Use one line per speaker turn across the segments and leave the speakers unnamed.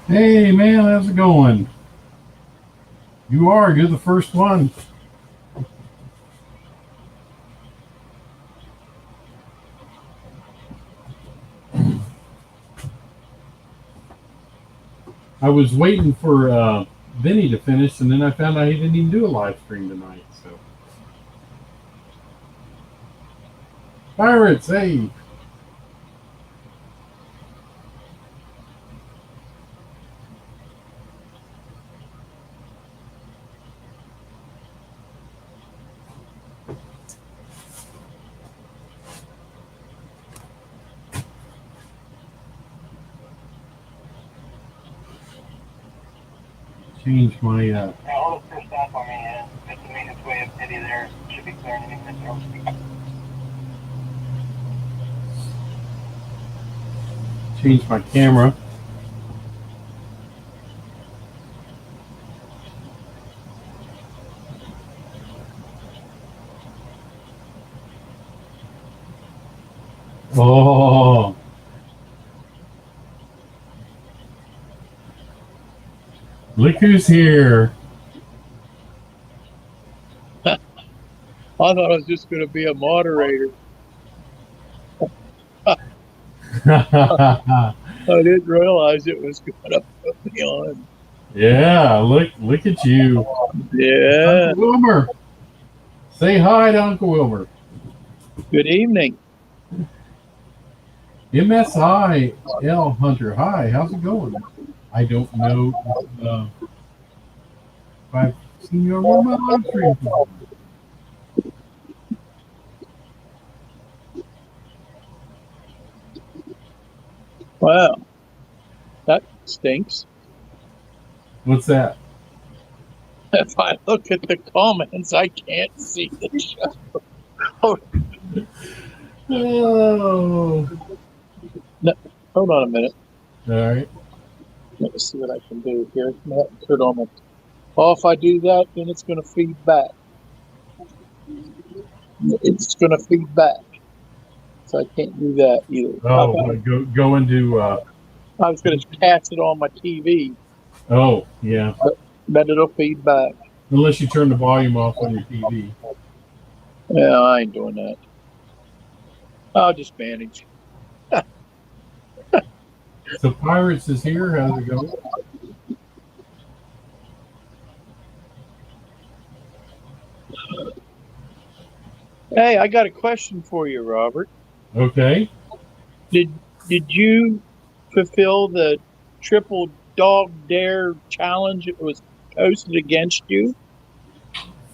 Hey man, how's it going? You're the first one. I was waiting for Vinny to finish, and then I found out he didn't even do a live stream tonight. So, Pirates, hey, change my.
Yeah, hold it for stop on me. Just the maintenance way of pity there should be clear anything that's wrong.
Change my camera. Oh, look who's here.
I thought I was just going to be a moderator. I didn't realize it was going to put me on.
Yeah, look at you.
Yeah.
Uncle Wilmer. Say hi to Uncle Wilmer.
Good evening.
MSI L Hunter. Hi, how's it going? I don't know if I've seen you on my live stream.
Wow. That stinks.
What's that?
If I look at the comments, I can't see the show. Oh. No, hold on a minute.
All right.
Let me see what I can do here. Turn on my. Oh, if I do that, then it's going to feed back. It's going to feed back. So I can't do that either.
Oh, go into.
I was going to cast it on my TV.
Oh, yeah.
But it'll feed back.
Unless you turn the volume off on your TV.
Yeah, I ain't doing that. I'll just manage.
So Pirates is here. How's it going?
Hey, I got a question for you, Robert.
Okay.
Did you fulfill the triple dog dare challenge that was posted against you?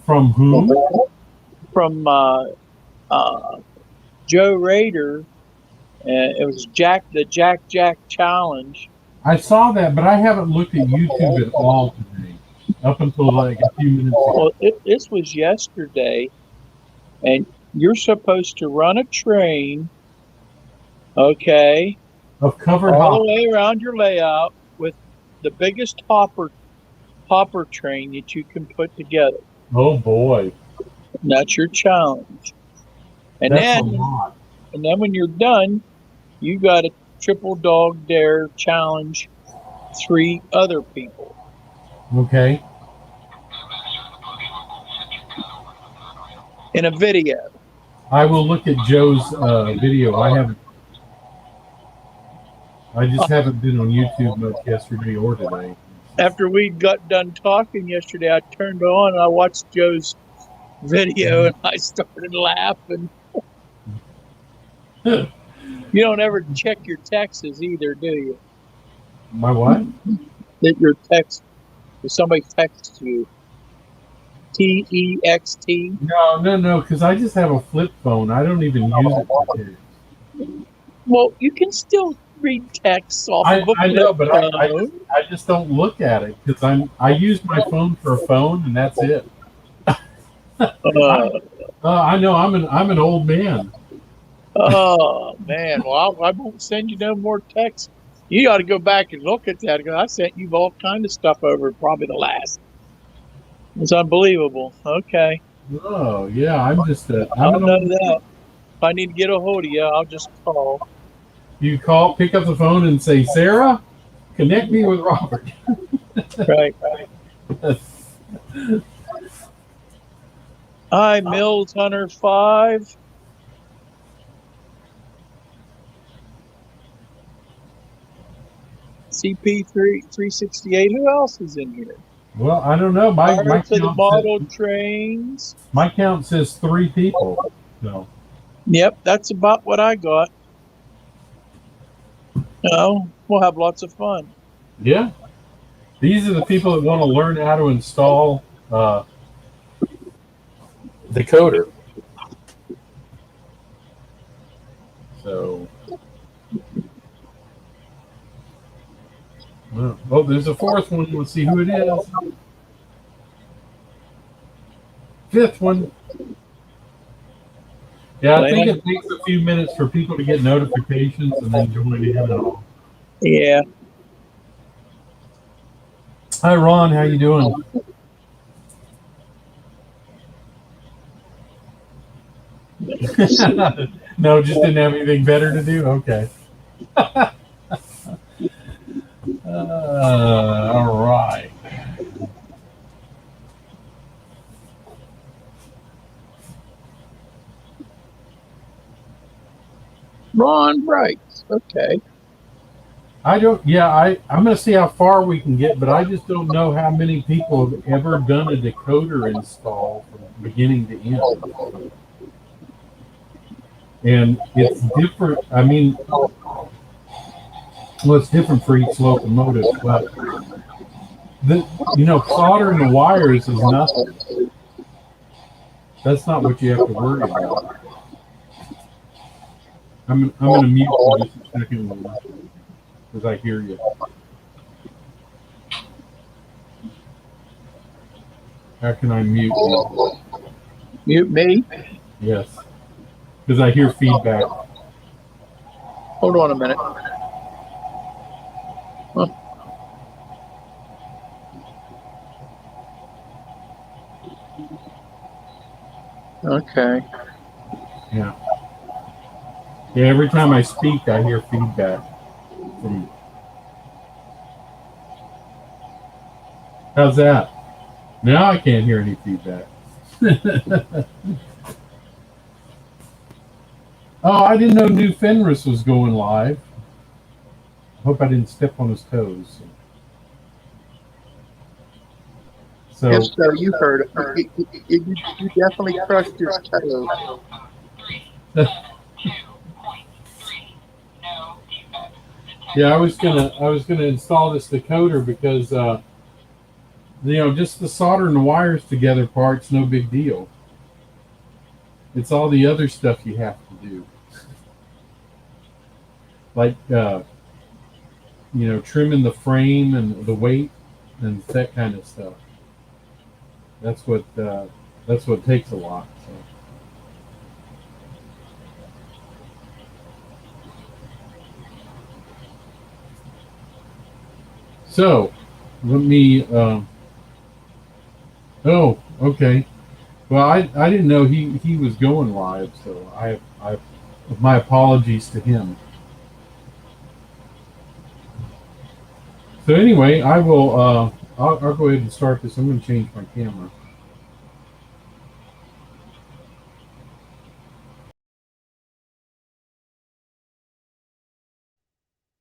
From who?
From Joe Rader. It was the Jack challenge.
I saw that, but I haven't looked at YouTube at all today. Up until like a few minutes ago.
Well, this was yesterday, and you're supposed to run a train, okay,
of covered
all the way around your layout with the biggest hopper train that you can put together.
Oh boy.
And that's your challenge. And
that's a lot.
And then when you're done, you got a triple dog dare challenge 3 other people.
Okay.
In a video.
I will look at Joe's video. I just haven't been on YouTube much yesterday or today.
After we got done talking yesterday, I turned on and I watched Joe's video and I started laughing. You don't ever check your texts either, do you?
My what?
That your text, if somebody texts you, text.
No, because I just have a flip phone. I don't even use it for text.
Well, you can still read texts off of a
I know, but
phone.
I just don't look at it because I use my phone for a phone and that's it. I know I'm an old man.
Oh man, well I won't send you no more texts. You ought to go back and look at that because I sent you all kind of stuff over probably the last. It's unbelievable. Okay.
Oh, yeah. I'm just, I'm
I'll
an
know
old.
that. If I need to get a hold of you, I'll just call.
You call, pick up the phone and say, Sarah, connect me with Robert.
Right. Hi, Mills Hunter 5. CP3 368. Who else is in here?
Well, I don't know.
Prior to the model trains.
My count says 3 people. So
Yep, that's about what I got. We'll have lots of fun.
yeah, these are the people that want to learn how to install Decoder. So, oh, there's a fourth one. Let's see who it is. Fifth one. Yeah, I think
Plan.
it takes a few minutes for people to get notifications and then join in and all.
Yeah.
Hi, Ron. How you doing? No, just didn't have anything better to do. Okay. All right.
Ron Bright. Okay.
I don't. Yeah, I'm going to see how far we can get, but I just don't know how many people have ever done a decoder install from beginning to end. And it's different. I mean, well, it's different for each locomotive, but soldering the wires is nothing. That's not what you have to worry about. I'm going to mute for just a second because I hear you. How can I mute you?
Mute me.
Yes, because I hear feedback.
Hold on a minute. Huh. Okay.
Yeah. Yeah. Every time I speak, I hear feedback from. How's that? Now I can't hear any feedback. Oh, I didn't know New Fenris was going live. Hope I didn't step on his toes.
If
So,
so, you heard it. You definitely crushed his toe.
yeah, I was gonna install this decoder because just the soldering the wires together part's no big deal. It's all the other stuff you have to do, like trimming the frame and the weight and that kind of stuff. That's what takes a lot. So let me. Oh, okay. Well, I didn't know he was going live, so I my apologies to him. So anyway, I will I'll go ahead and start this. I'm going to change my camera.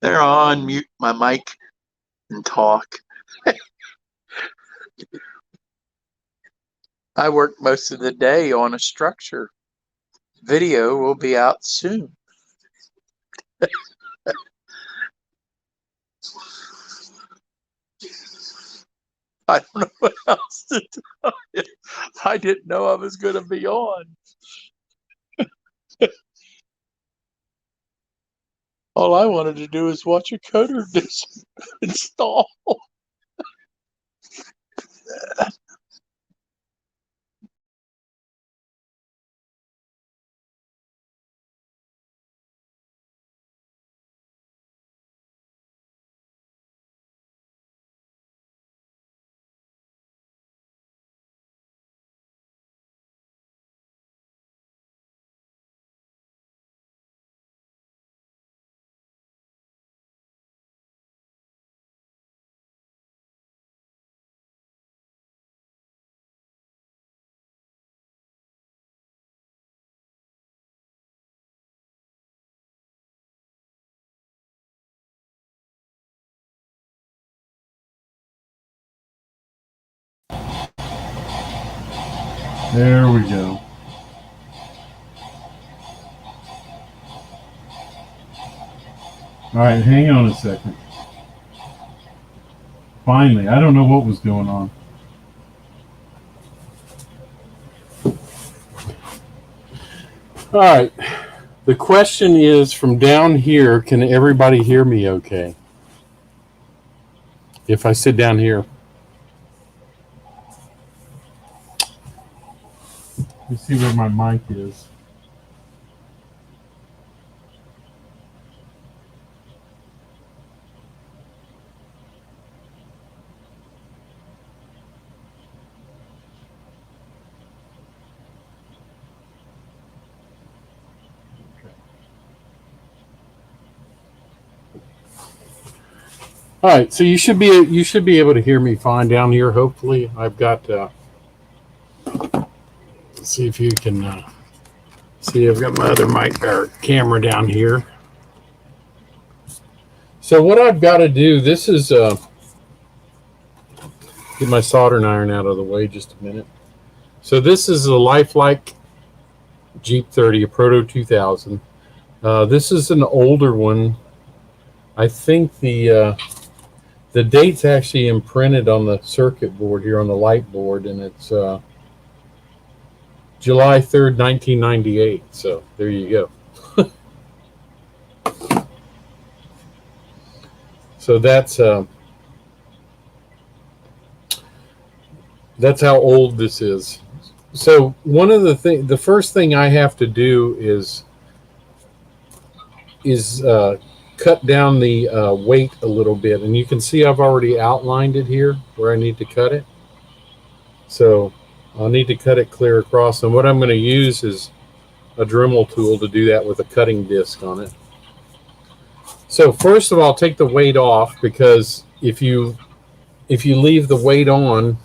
There, I'll unmute my mic and talk. I work most of the day on a structure. Video will be out soon. I don't know what else to tell you. I didn't know I was going to be on. All I wanted to do is watch a coder install.
There we go. All right, hang on a second. Finally, I don't know what was going on. All right. The question is from down here, can everybody hear me okay? If I sit down here. Let's see where my mic is. All right, so you should be able to hear me fine down here. Hopefully, I've got. Let's see if you can see. I've got my other mic or camera down here. So what I've got to do. This is get my soldering iron out of the way just a minute. So this is a lifelike GP30, a Proto 2000. This is an older one. I think the date's actually imprinted on the circuit board here on the light board, and it's July 3rd, 1998. So there you go. So that's how old this is. So one of the first thing I have to do is cut down the weight a little bit, and you can see I've already outlined it here where I need to cut it. So I'll need to cut it clear across, and what I'm going to use is a Dremel tool to do that with a cutting disc on it. So first of all, take the weight off, because if you leave the weight on,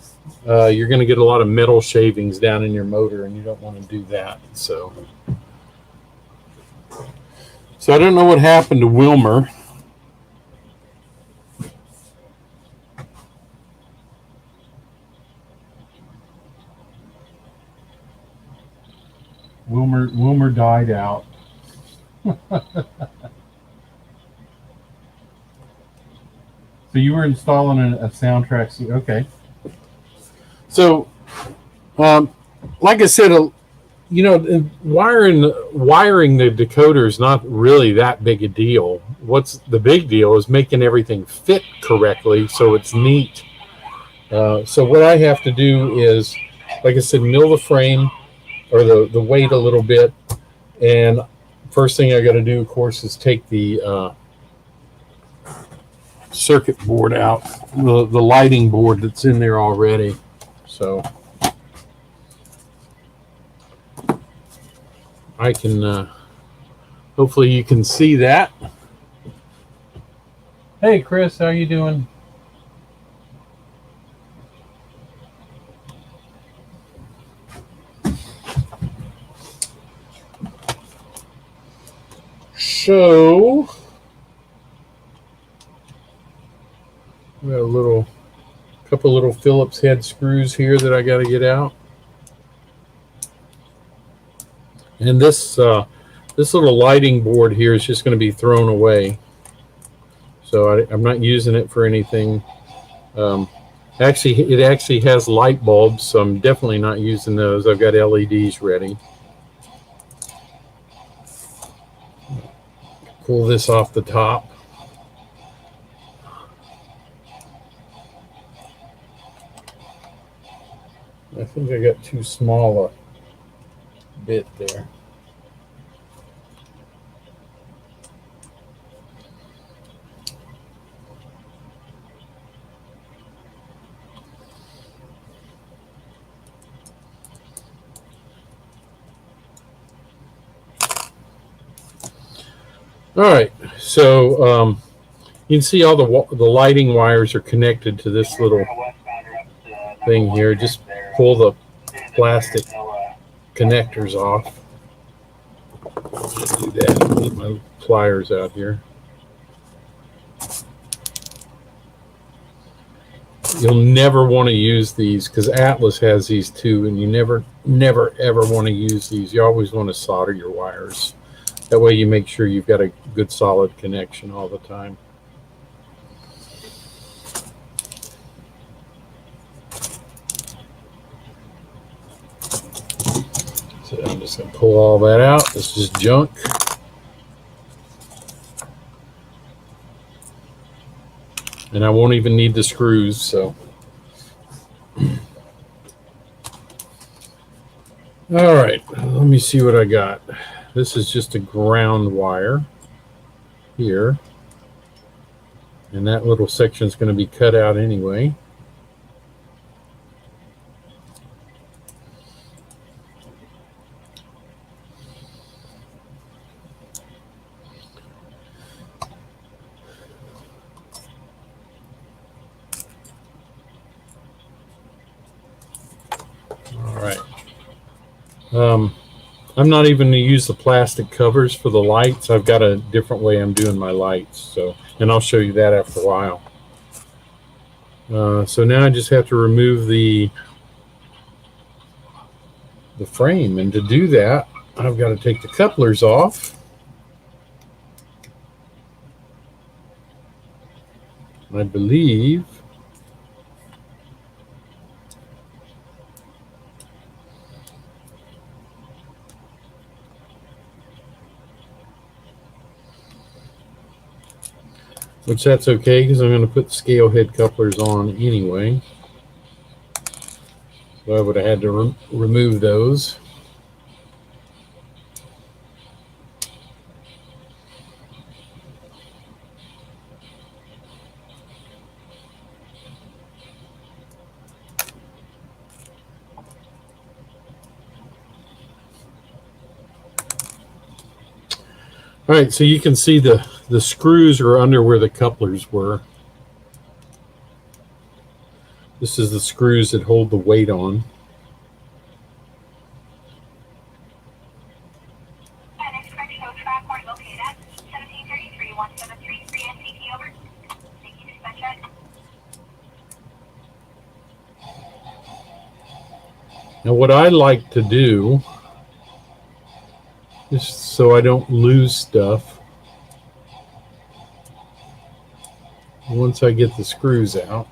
you're going to get a lot of metal shavings down in your motor, and you don't want to do that. So I don't know what happened to Wilmer. Wilmer died out. So you were installing a soundtrack. Okay. So, like I said, wiring the decoder is not really that big a deal. What's the big deal is making everything fit correctly so it's neat. So what I have to do is, like I said, mill the frame or the weight a little bit. And first thing I got to do, of course, is take the circuit board out, the lighting board that's in there already. So I can, hopefully you can see that. Hey, Chris, how you doing? So we got a couple little Phillips head screws here that I got to get out. And this little lighting board here is just going to be thrown away. So I'm not using it for anything. Actually, it actually has light bulbs, so I'm definitely not using those. I've got LEDs ready. Pull this off the top. I think I got too small a bit there. All right, so you can see all the lighting wires are connected to this little thing here. Just pull the plastic connectors off. Do that. Get my pliers out here. You'll never want to use these because Atlas has these too, and you never never ever want to use these. You always want to solder your wires. That way you make sure you've got a good solid connection all the time. So I'm just going to pull all that out. This is junk. And I won't even need the screws, so. All right, let me see what I got. This is just a ground wire here. And that little section is going to be cut out anyway. All right. I'm not even going to use the plastic covers for the lights. I've got a different way I'm doing my lights. So, and I'll show you that after a while. So now I just have to remove the frame. And to do that, I've got to take the couplers off. I believe which that's okay because I'm going to put the scale head couplers on anyway. So I would have had to remove those. All right, so you can see the screws are under where the couplers were. This is the screws that hold the weight on.
Next correction of track point located at 1733 1733 NCT over. Thank you, dispatch.
Now what I like to do, just so I don't lose stuff, once I get the screws out,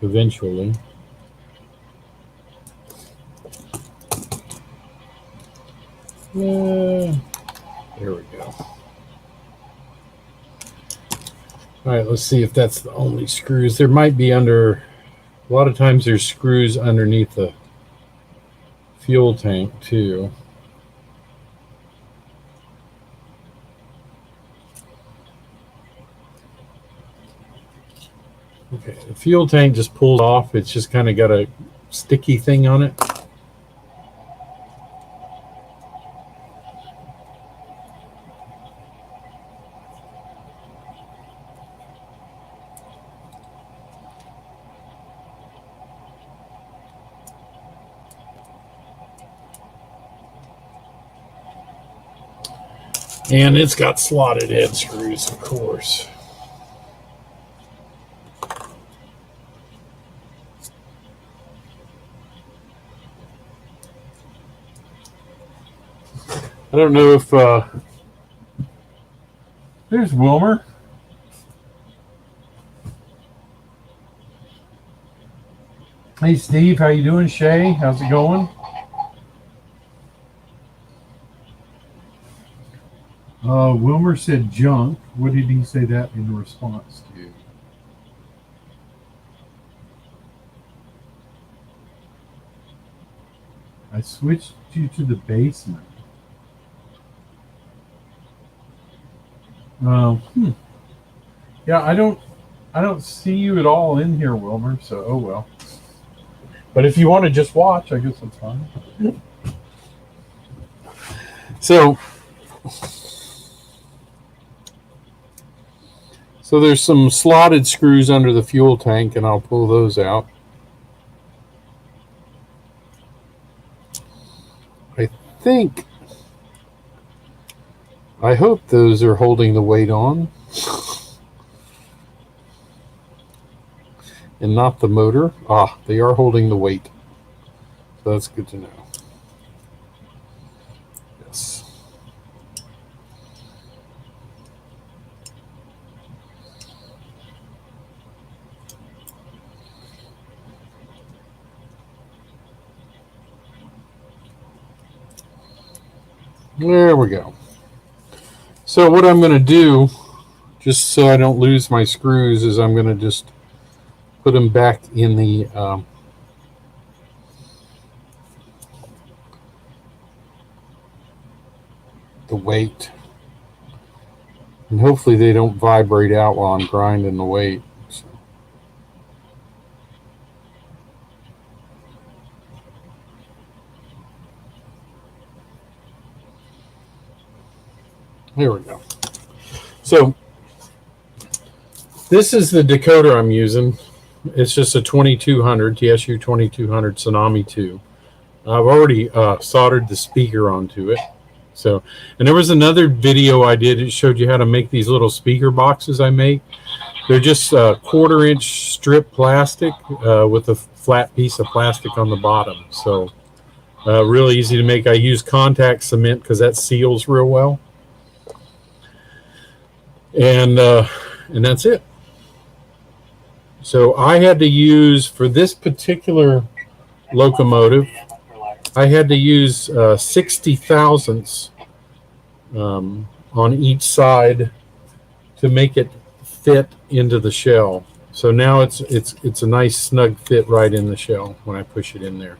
eventually, there we go. All right, let's see if that's the only screws. There might be under, a lot of times there's screws underneath the fuel tank too. Okay, the fuel tank just pulls off. It's just kind of got a sticky thing on it. And it's got slotted head screws, of course. I don't know if there's Wilmer. Hey Steve, how you doing? Shay, how's it going? Wilmer said junk. What did he say that in response to? I switched you to the basement. Yeah, I don't see you at all in here, Wilmer. So oh well. But if you want to just watch, I guess that's fine. So there's some slotted screws under the fuel tank, and I'll pull those out. I hope those are holding the weight on. and not the motor. Ah, they are holding the weight. So that's good to know. Yes. There we go. So what I'm going to do, just so I don't lose my screws, is I'm going to just put them back in the weight. And hopefully they don't vibrate out while I'm grinding the weight. So. There we go. So this is the decoder I'm using. It's just a 2200, TSU 2200 Tsunami2. I've already soldered the speaker onto it. So, and there was another video I did. It showed you how to make these little speaker boxes I make. They're just 1/4-inch strip plastic with a flat piece of plastic on the bottom. So really easy to make. I use contact cement because that seals real well. And that's it. So I had to use, for this particular locomotive, I had to use 60 thousandths on each side to make it fit into the shell. So now it's a nice snug fit right in the shell when I push it in there.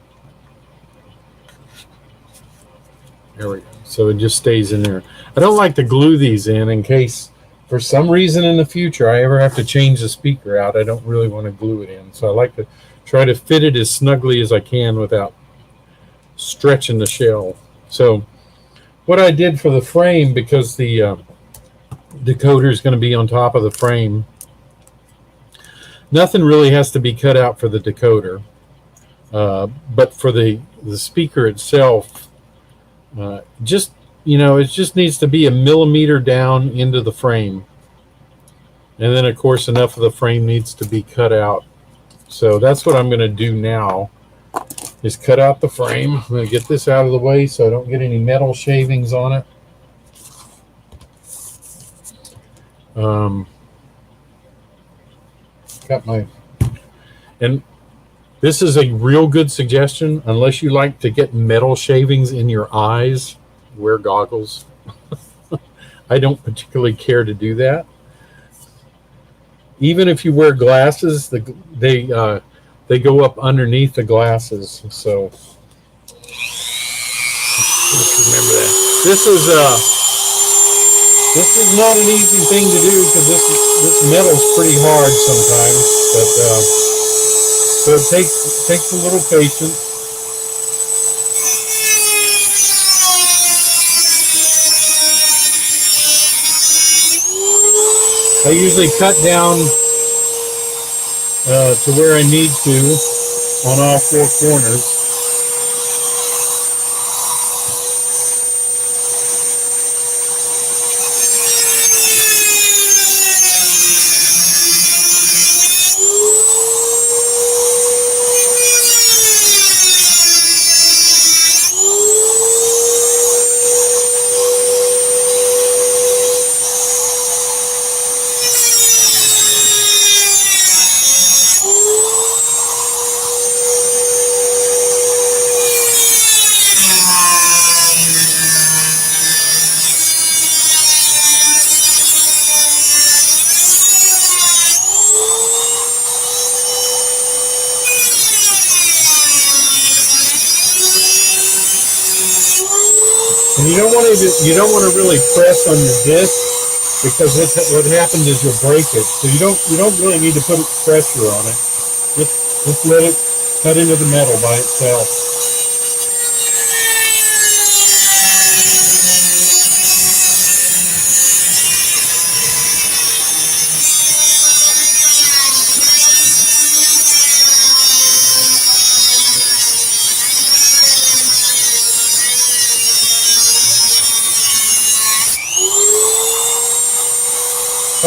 There we go. So it just stays in there. I don't like to glue these in case for some reason in the future I ever have to change the speaker out. I don't really want to glue it in. So I like to try to fit it as snugly as I can without stretching the shell. So what I did for the frame, because the decoder is going to be on top of the frame, nothing really has to be cut out for the decoder. But for the speaker itself, just, it just needs to be a millimeter down into the frame. And then, of course, enough of the frame needs to be cut out. So that's what I'm going to do now, is cut out the frame. I'm going to get this out of the way so I don't get any metal shavings on it. And this is a real good suggestion. Unless you like to get metal shavings in your eyes, wear goggles. I don't particularly care to do that. Even if you wear glasses, they go up underneath the glasses. So just remember that. This is not an easy thing to do because this metal's pretty hard sometimes. But so it takes a little patience. I usually cut down to where I need to on all four corners. And you don't want to really press on your disc, because what happens is you'll break it. So you don't really need to put pressure on it. Just let it cut into the metal by itself.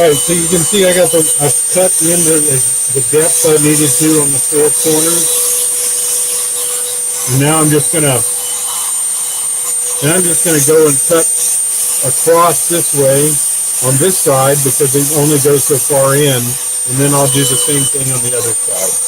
All right, so you can see I've cut into the depth I needed to on the four corners. And now I'm just gonna go and cut across this way on this side because it only goes so far in, and then I'll do the same thing on the other side.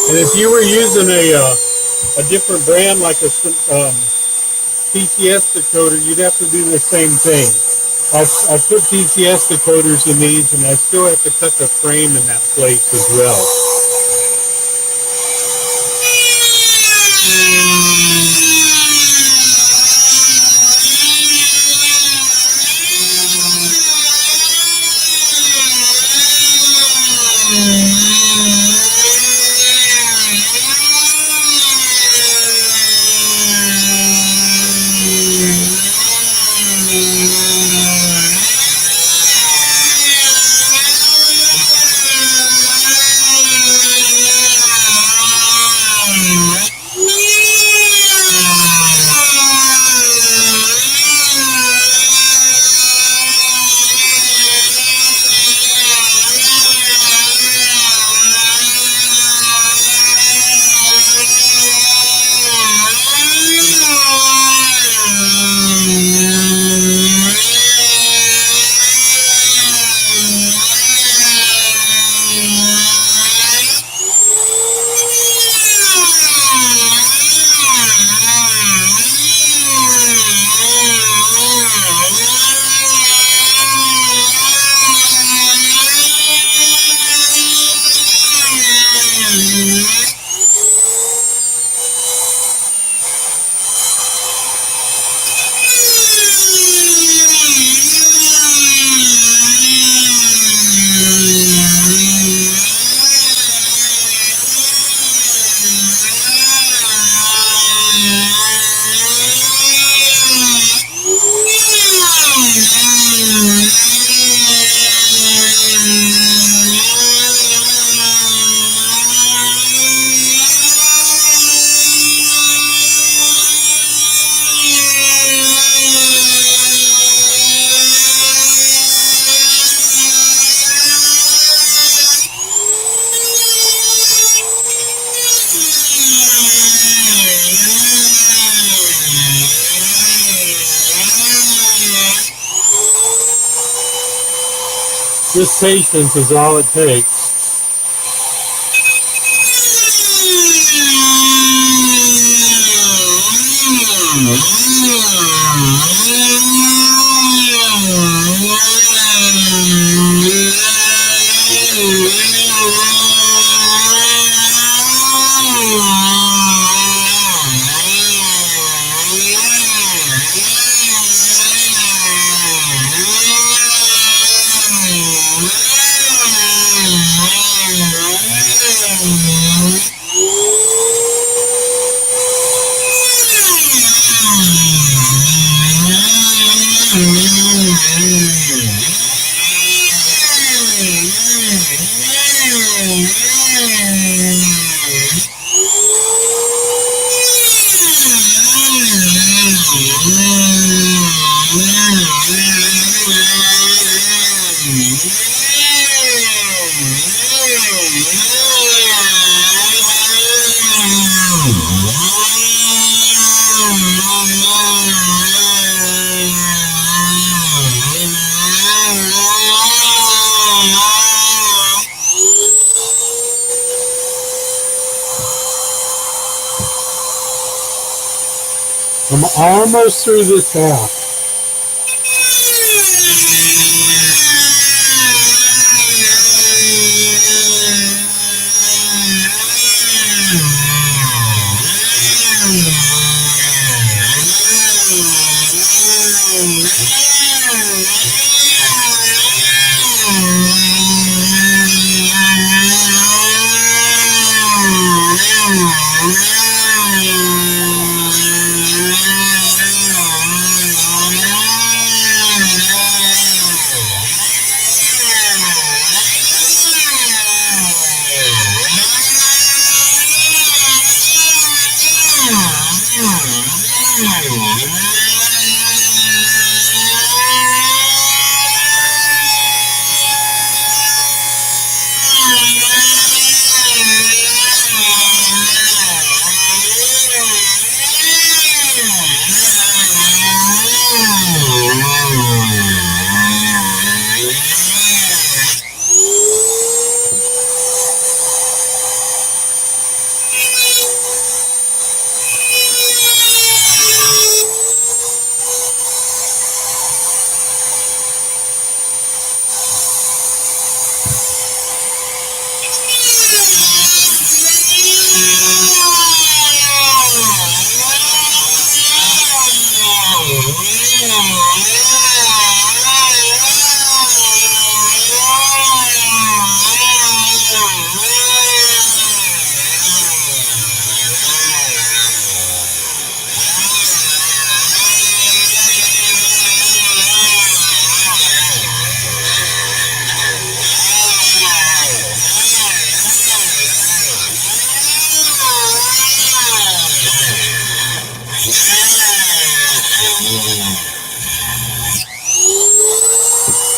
And if you were using a different brand like a PCS decoder, you'd have to do the same thing. I put PCS decoders in these, and I still have to cut the frame in that place as well. Just patience is all it takes. I'm almost through this half.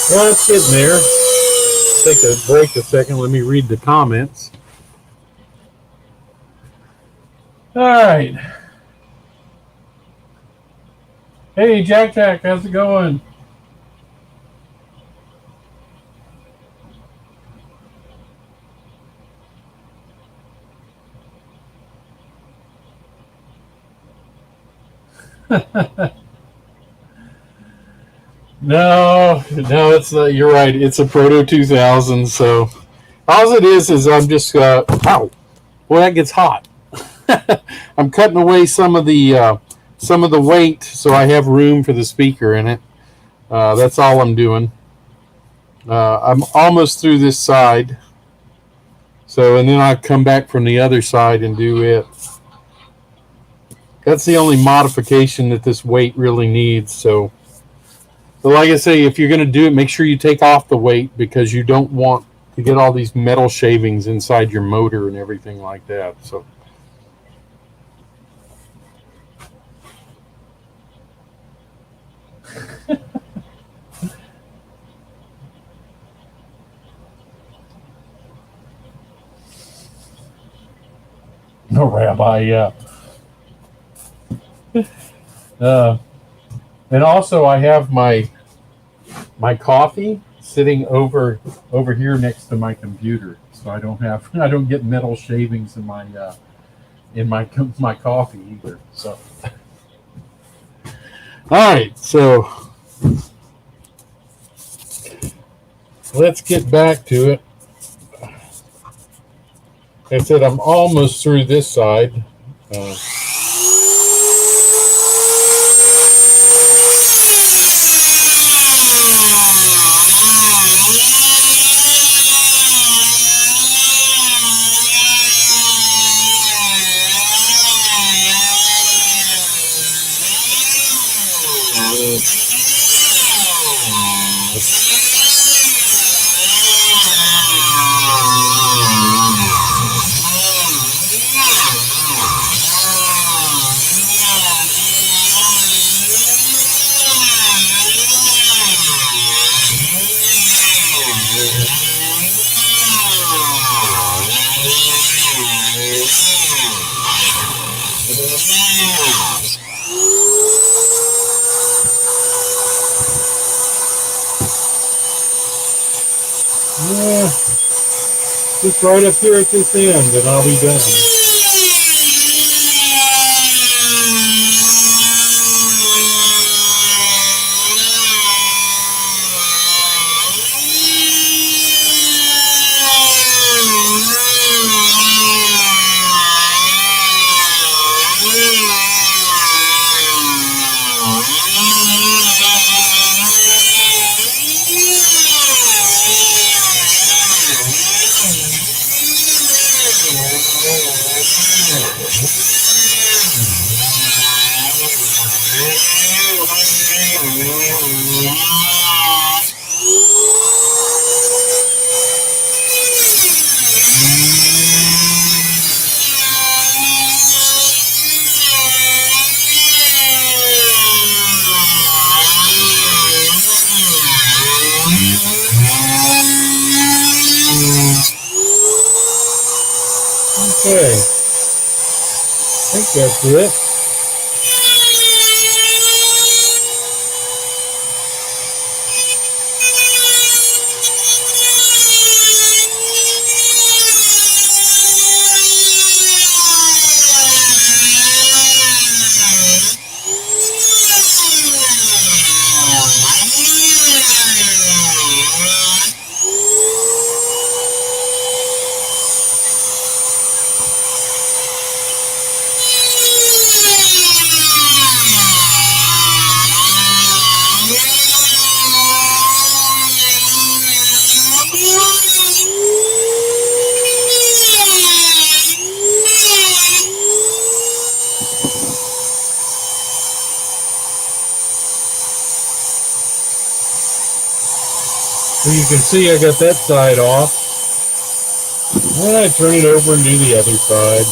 Well, it's sitting there. Take a break a second. Let me read the comments. All right. Hey, Jack, how's it going? No, it's not. You're right. It's a Proto 2000. So all it is I'm just wow, boy, that gets hot. I'm cutting away some of the weight so I have room for the speaker in it. That's all I'm doing. I'm almost through this side. So, and then I'll come back from the other side and do it. That's the only modification that this weight really needs. So like I say, if you're going to do it, make sure you take off the weight because you don't want to get all these metal shavings inside your motor and everything like that. So. No, Rabbi, yeah. And also I have my coffee sitting over here next to my computer, so I don't get metal shavings in my coffee either. So, all right, so let's get back to it. I said I'm almost through this side. Yeah, just right up here at this end, and I'll be done. Okay. I think that's it. So you can see I got that side off. Then I turn it over and do the other side.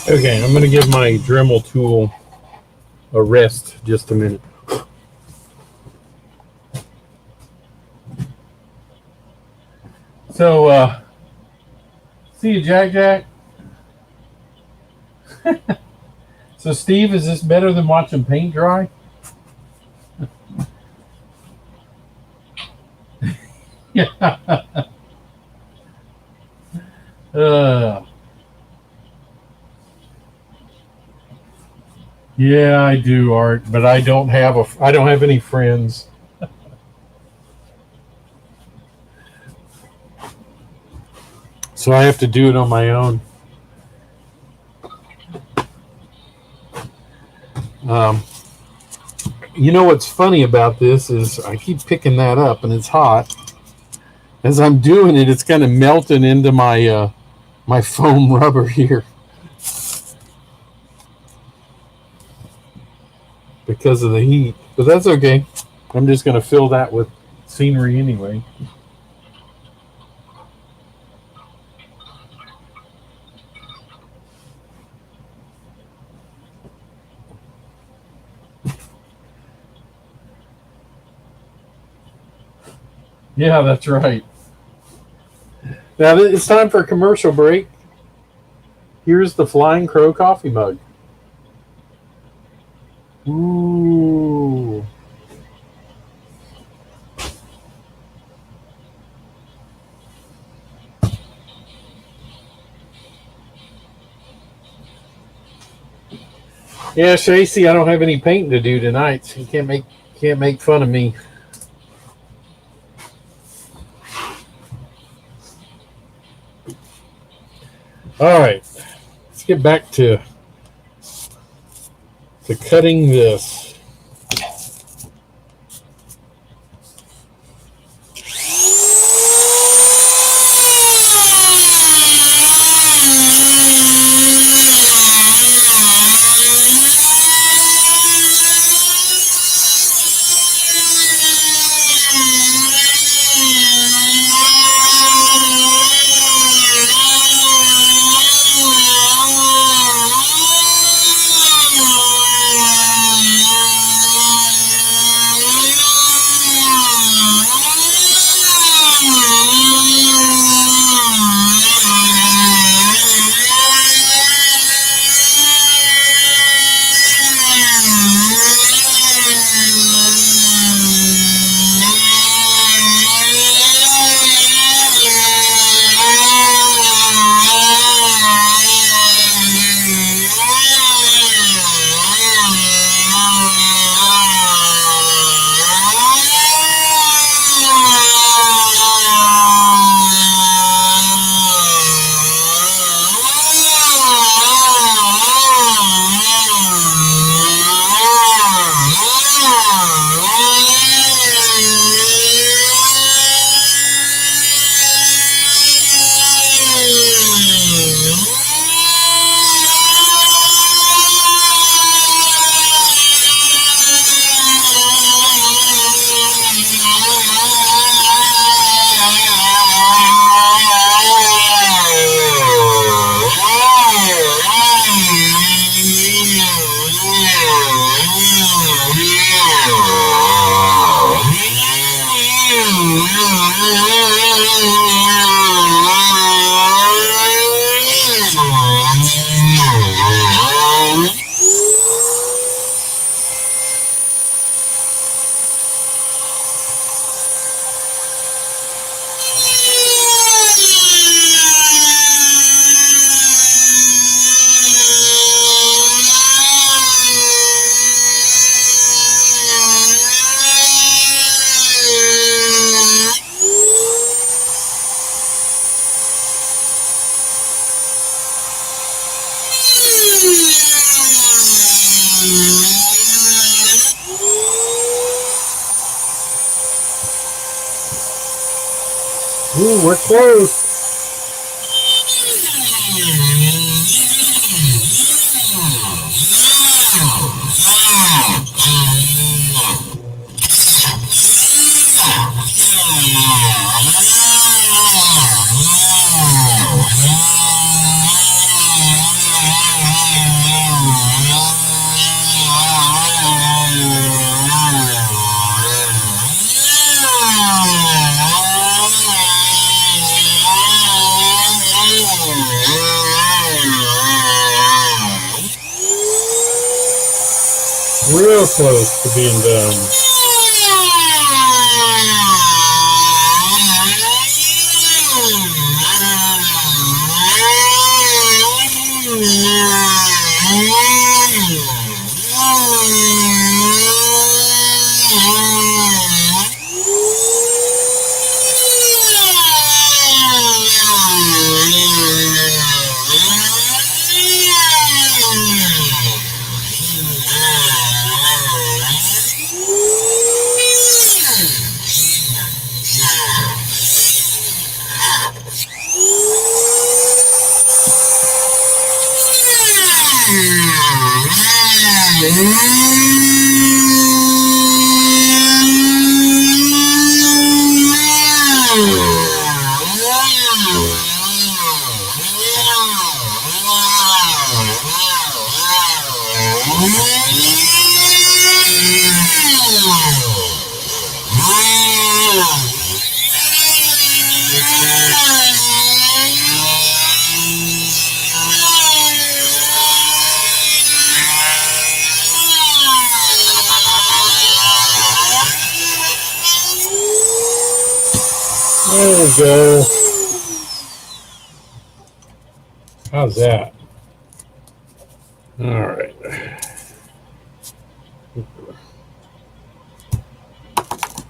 Okay, I'm going to give my Dremel tool a rest just a minute. So, see you, Jack. So, Steve, is this better than watching paint dry? Yeah. Yeah, I do, Art, but I don't have any friends. So I have to do it on my own. You know what's funny about this is I keep picking that up and it's hot. As I'm doing it, it's kind of melting into my my foam rubber here because of the heat. But that's okay. I'm just going to fill that with scenery anyway. Yeah, that's right. Now it's time for a commercial break. Here's the Flying Crow coffee mug. Ooh. Yeah, Tracy, I don't have any painting to do tonight, so you can't make fun of me. All right, let's get back to cutting this. Ooh, we're close. Real close to being done. There we go. How's that? All right.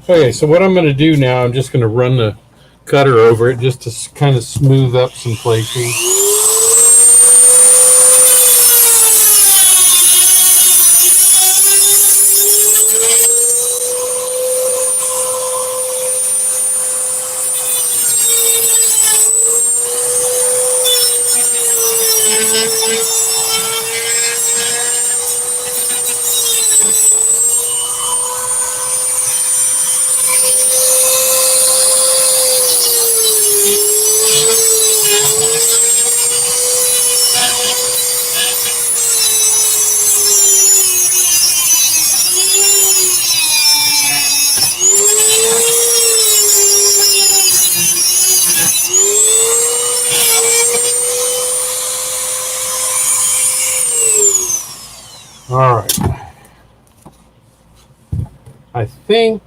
Okay, so what I'm going to do now, I'm just going to run the cutter over it just to kind of smooth up some places. All right. I think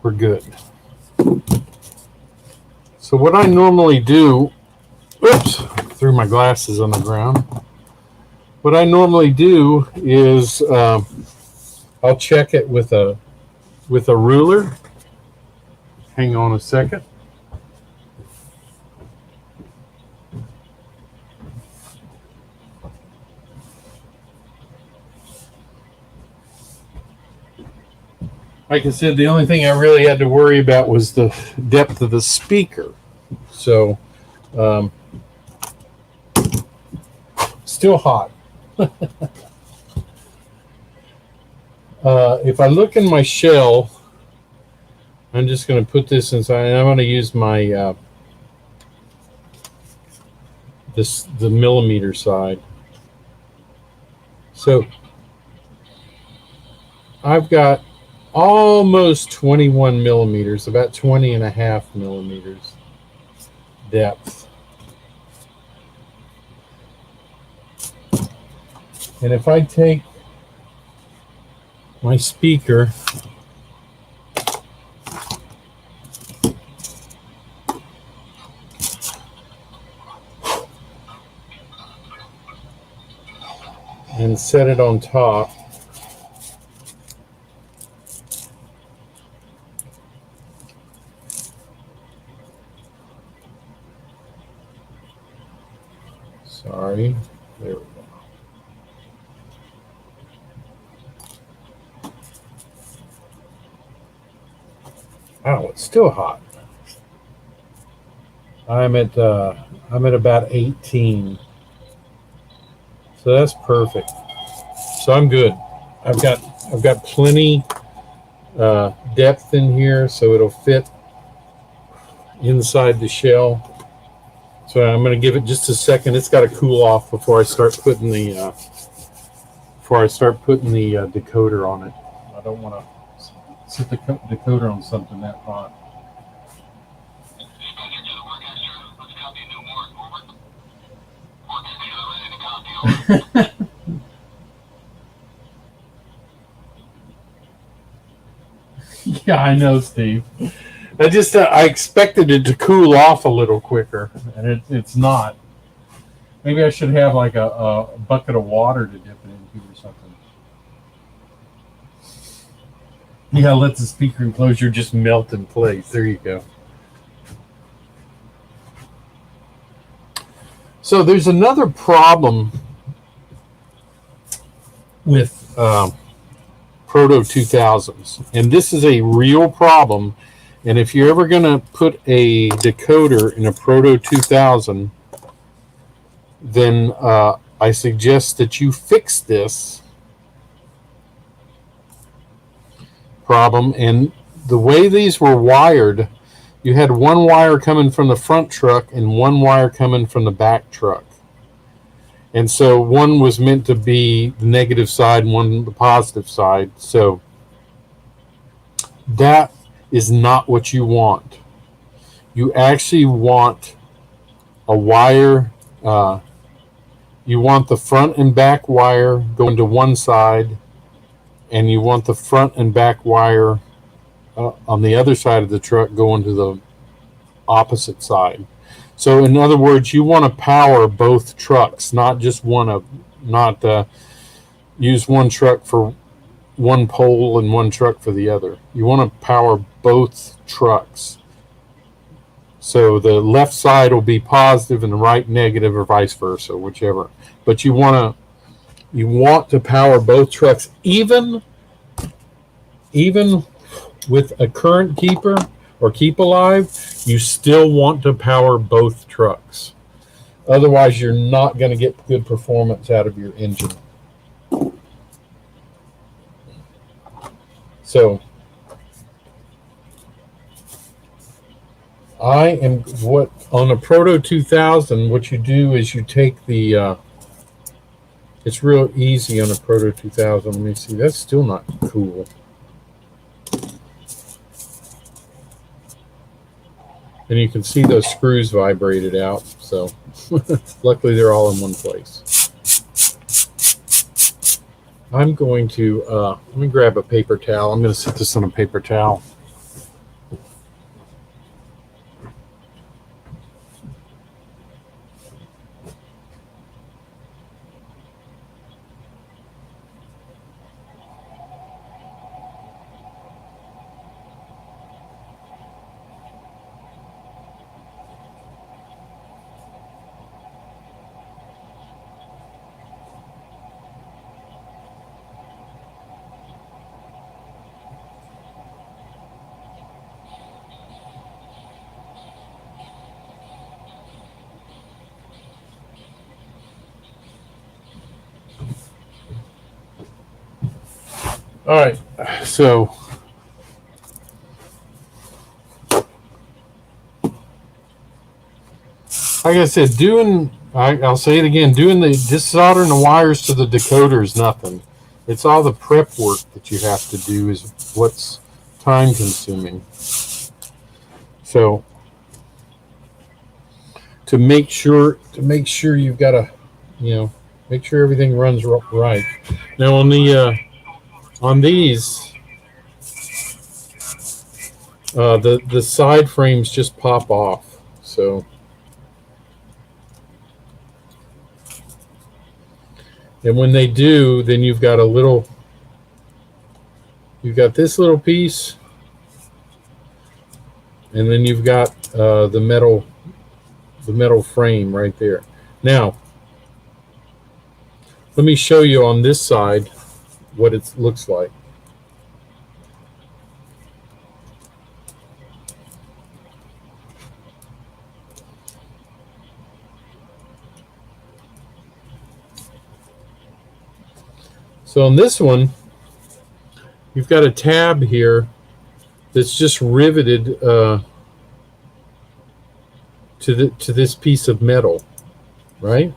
we're good. So what I normally do, oops, threw my glasses on the ground. What I normally do is I'll check it with a ruler. Hang on a second. Like I said, the only thing I really had to worry about was the depth of the speaker. So, still hot. If I look in my shell, I'm just going to put this inside, and I'm going to use my the millimeter side. So, I've got almost 21 millimeters, about 20 and a half millimeters depth. And if I take my speaker and set it on top, sorry, there we go. Wow, it's still hot. I'm at about 18. So that's perfect. So I'm good. I've got plenty depth in here, so it'll fit inside the shell. So I'm going to give it just a second. It's got to cool off before I start putting the decoder on it. I don't want to set the decoder on something that hot. Yeah, I know, Steve. I expected it to cool off a little quicker, and it's not. Maybe I should have like a bucket of water to dip it into or something. Yeah, let the speaker enclosure just melt in place. There you go. So there's another problem with Proto 2000s, and this is a real problem. And if you're ever going to put a decoder in a Proto 2000, then I suggest that you fix this problem. And the way these were wired, you had one wire coming from the front truck and one wire coming from the back truck. And so one was meant to be the negative side and one the positive side. So that is not what you want. You actually want a wire, you want the front and back wire going to one side, and you want the front and back wire on the other side of the truck going to the opposite side. So in other words, you want to power both trucks, not just use one truck for one pole and one truck for the other. You want to power both trucks. So the left side will be positive and the right negative, or vice versa, whichever. But you want to power both trucks, even with a current keeper or keep alive. You still want to power both trucks. Otherwise, you're not going to get good performance out of your engine. So on a Proto 2000, what you do is you take the, it's real easy on a Proto 2000. Let me see, that's still not cool. And you can see those screws vibrated out. So luckily they're all in one place. I'm going to, let me grab a paper towel. I'm going to set this on a paper towel. All right, so like I said, I'll say it again, just soldering the wires to the decoder is nothing. It's all the prep work that you have to do is what's time consuming. So to make sure you've got to, make sure everything runs right. Now on these, the side frames just pop off. So, and when they do, then you've got this little piece, and then you've got the metal frame right there. Now, let me show you on this side what it looks like. So on this one, you've got a tab here that's just riveted to this piece of metal, right?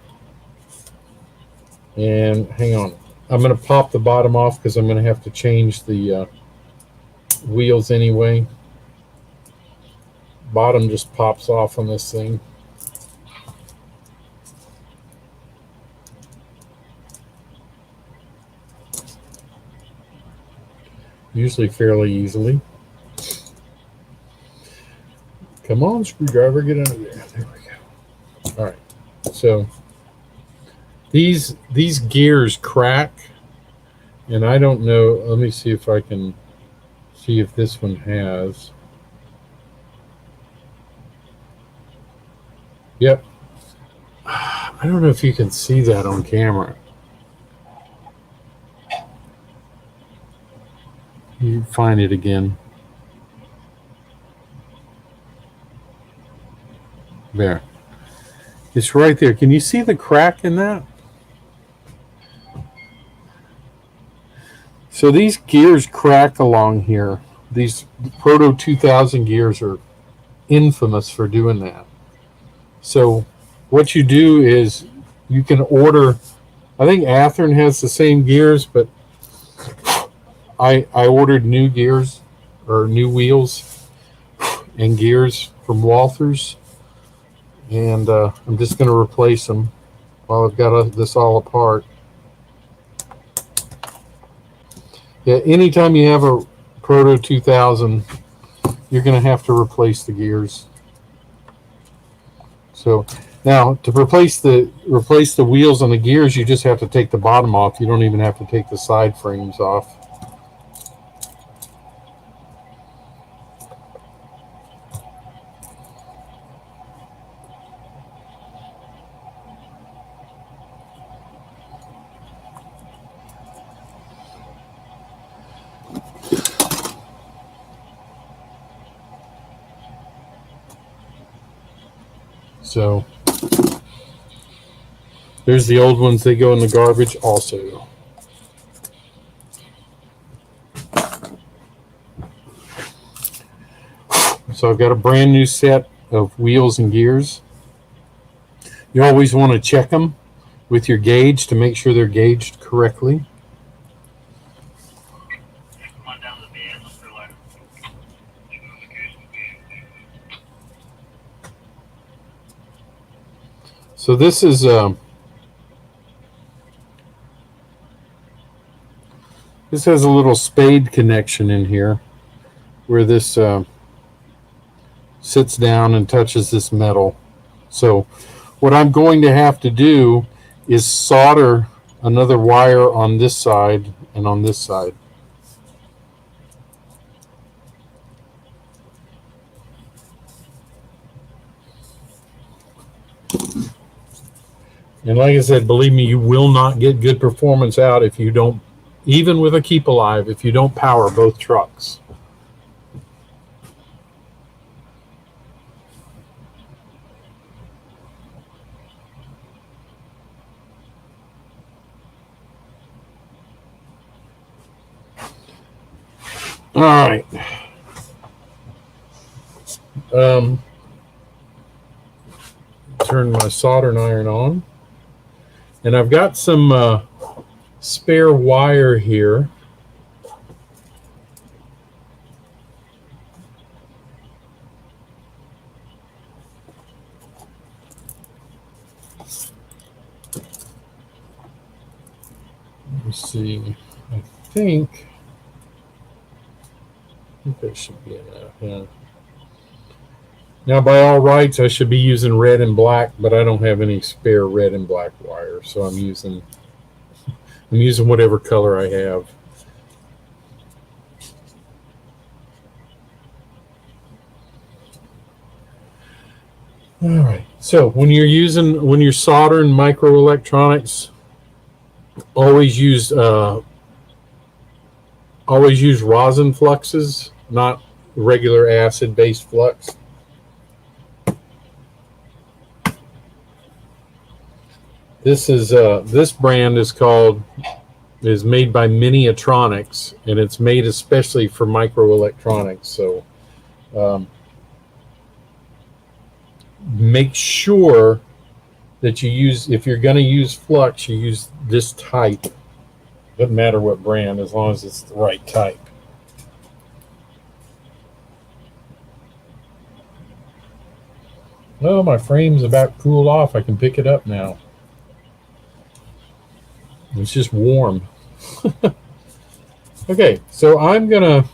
And hang on, I'm going to pop the bottom off because I'm going to have to change the wheels anyway. Bottom just pops off on this thing. Usually fairly easily. Come on, screwdriver, get under there. There we go. All right. So these gears crack, and I don't know. Let me see if I can see if this one has. Yep. I don't know if you can see that on camera. You find it again. There. It's right there. Can you see the crack in that? So these gears crack along here. These Proto 2000 gears are infamous for doing that. So what you do is you can order, I think Athearn has the same gears, but I ordered new gears or new wheels and gears from Walthers, and I'm just going to replace them while I've got this all apart. Yeah, anytime you have a Proto 2000, you're going to have to replace the gears. So now to replace the wheels on the gears, you just have to take the bottom off. You don't even have to take the side frames off. So there's the old ones. They go in the garbage also. So I've got a brand new set of wheels and gears. You always want to check them with your gauge to make sure they're gauged correctly. So this is this has a little spade connection in here where this sits down and touches this metal. So what I'm going to have to do is solder another wire on this side and on this side. And like I said, believe me, you will not get good performance out if you don't, even with a Keep Alive, if you don't power both trucks. All right. Turn my soldering iron on. And I've got some spare wire here. Let me see. I think there should be enough. Yeah. Now, by all rights, I should be using red and black, but I don't have any spare red and black wire, so I'm using whatever color I have. All right. So when you're soldering microelectronics, always use rosin fluxes, not regular acid-based flux. This brand is made by Miniatronics, and it's made especially for microelectronics. So make sure that if you're going to use flux, you use this type. Doesn't matter what brand, as long as it's the right type. Oh, my frame's about to cool off. I can pick it up now. It's just warm. Okay, so I'm gonna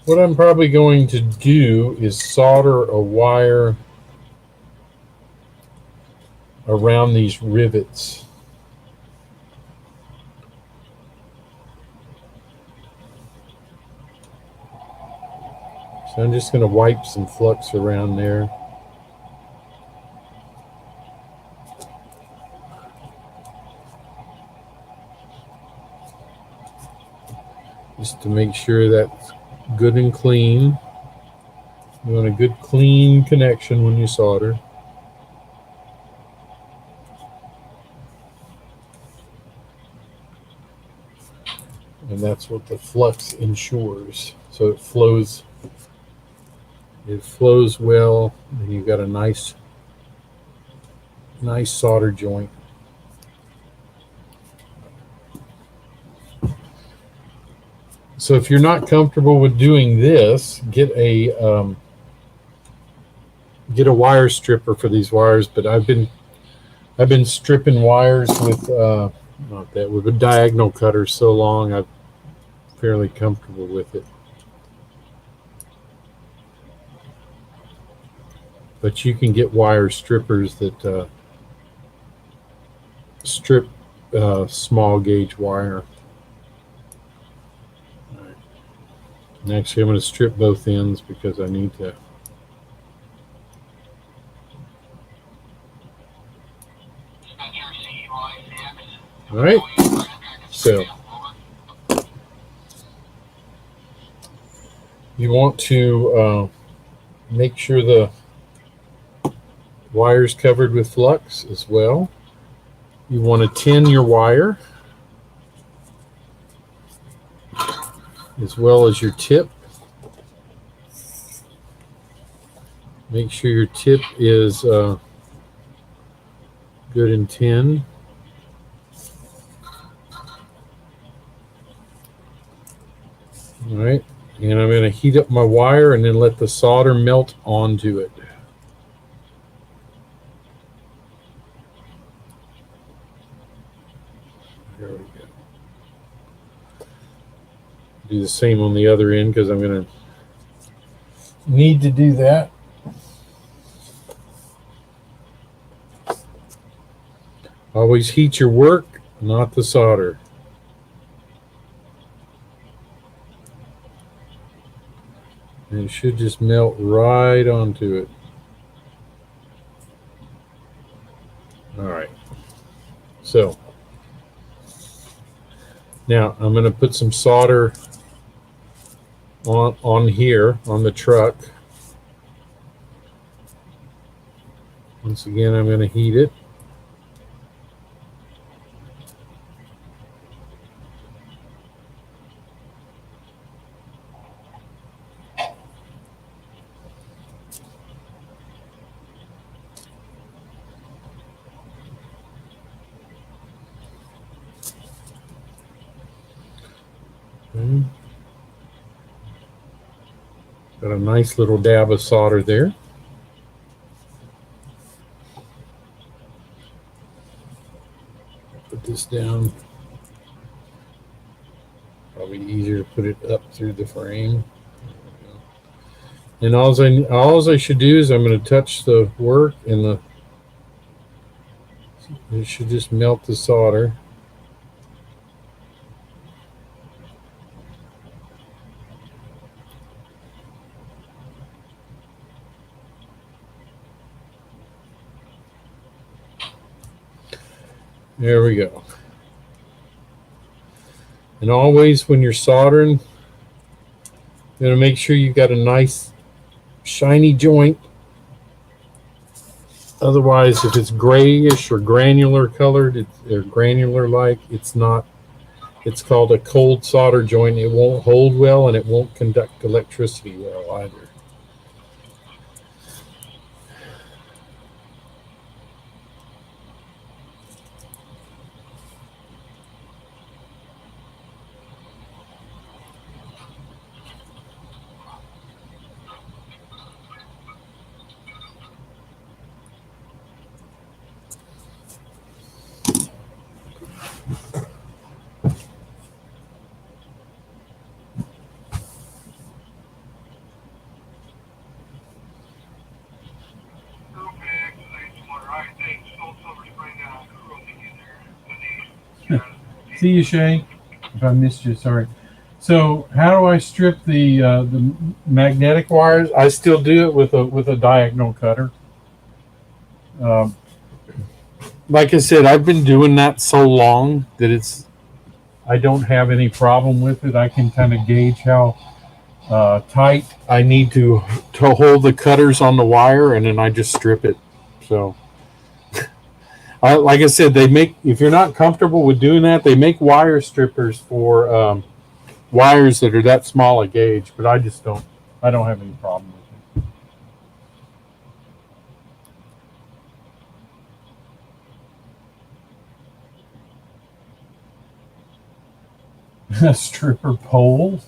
what I'm probably going to do is solder a wire around these rivets. So I'm just going to wipe some flux around there. Just to make sure that's good and clean. You want a good clean connection when you solder. And that's what the flux ensures. So it flows well, and you've got a nice solder joint. So if you're not comfortable with doing this, get a wire stripper for these wires. But I've been stripping wires with with a diagonal cutter so long, I'm fairly comfortable with it. But you can get wire strippers that strip small gauge wire. And actually, I'm going to strip both ends because I need to. All right. So you want to make sure the wire's covered with flux as well. You want to tin your wire as well as your tip. Make sure your tip is good and tin. All right, and I'm going to heat up my wire and then let the solder melt onto it. There we go. Do the same on the other end because I'm going to need to do that. Always heat your work, not the solder. And it should just melt right onto it. All right. So now I'm going to put some solder on here on the truck. Once again, I'm going to heat it. Okay. Got a nice little dab of solder there. Put this down. Probably easier to put it up through the frame. And all I should do is I'm going to touch the work and it should just melt the solder. There we go. And always when you're soldering, you got to make sure you've got a nice shiny joint. Otherwise, if it's grayish or granular colored, or granular like, it's not. It's called a cold solder joint. It won't hold well and it won't conduct electricity well either. See you, Shay. If I missed you, sorry. So, how do I strip the magnetic wires? I still do it with a diagonal cutter. Like I said, I've been doing that so long that I don't have any problem with it. I can kind of gauge how tight, I need to hold the cutters on the wire, and then I just strip it. So, like I said, they make, if you're not comfortable with doing that, they make wire strippers for wires that are that small a gauge. But I just don't. I don't have any problem with it. A stripper pole.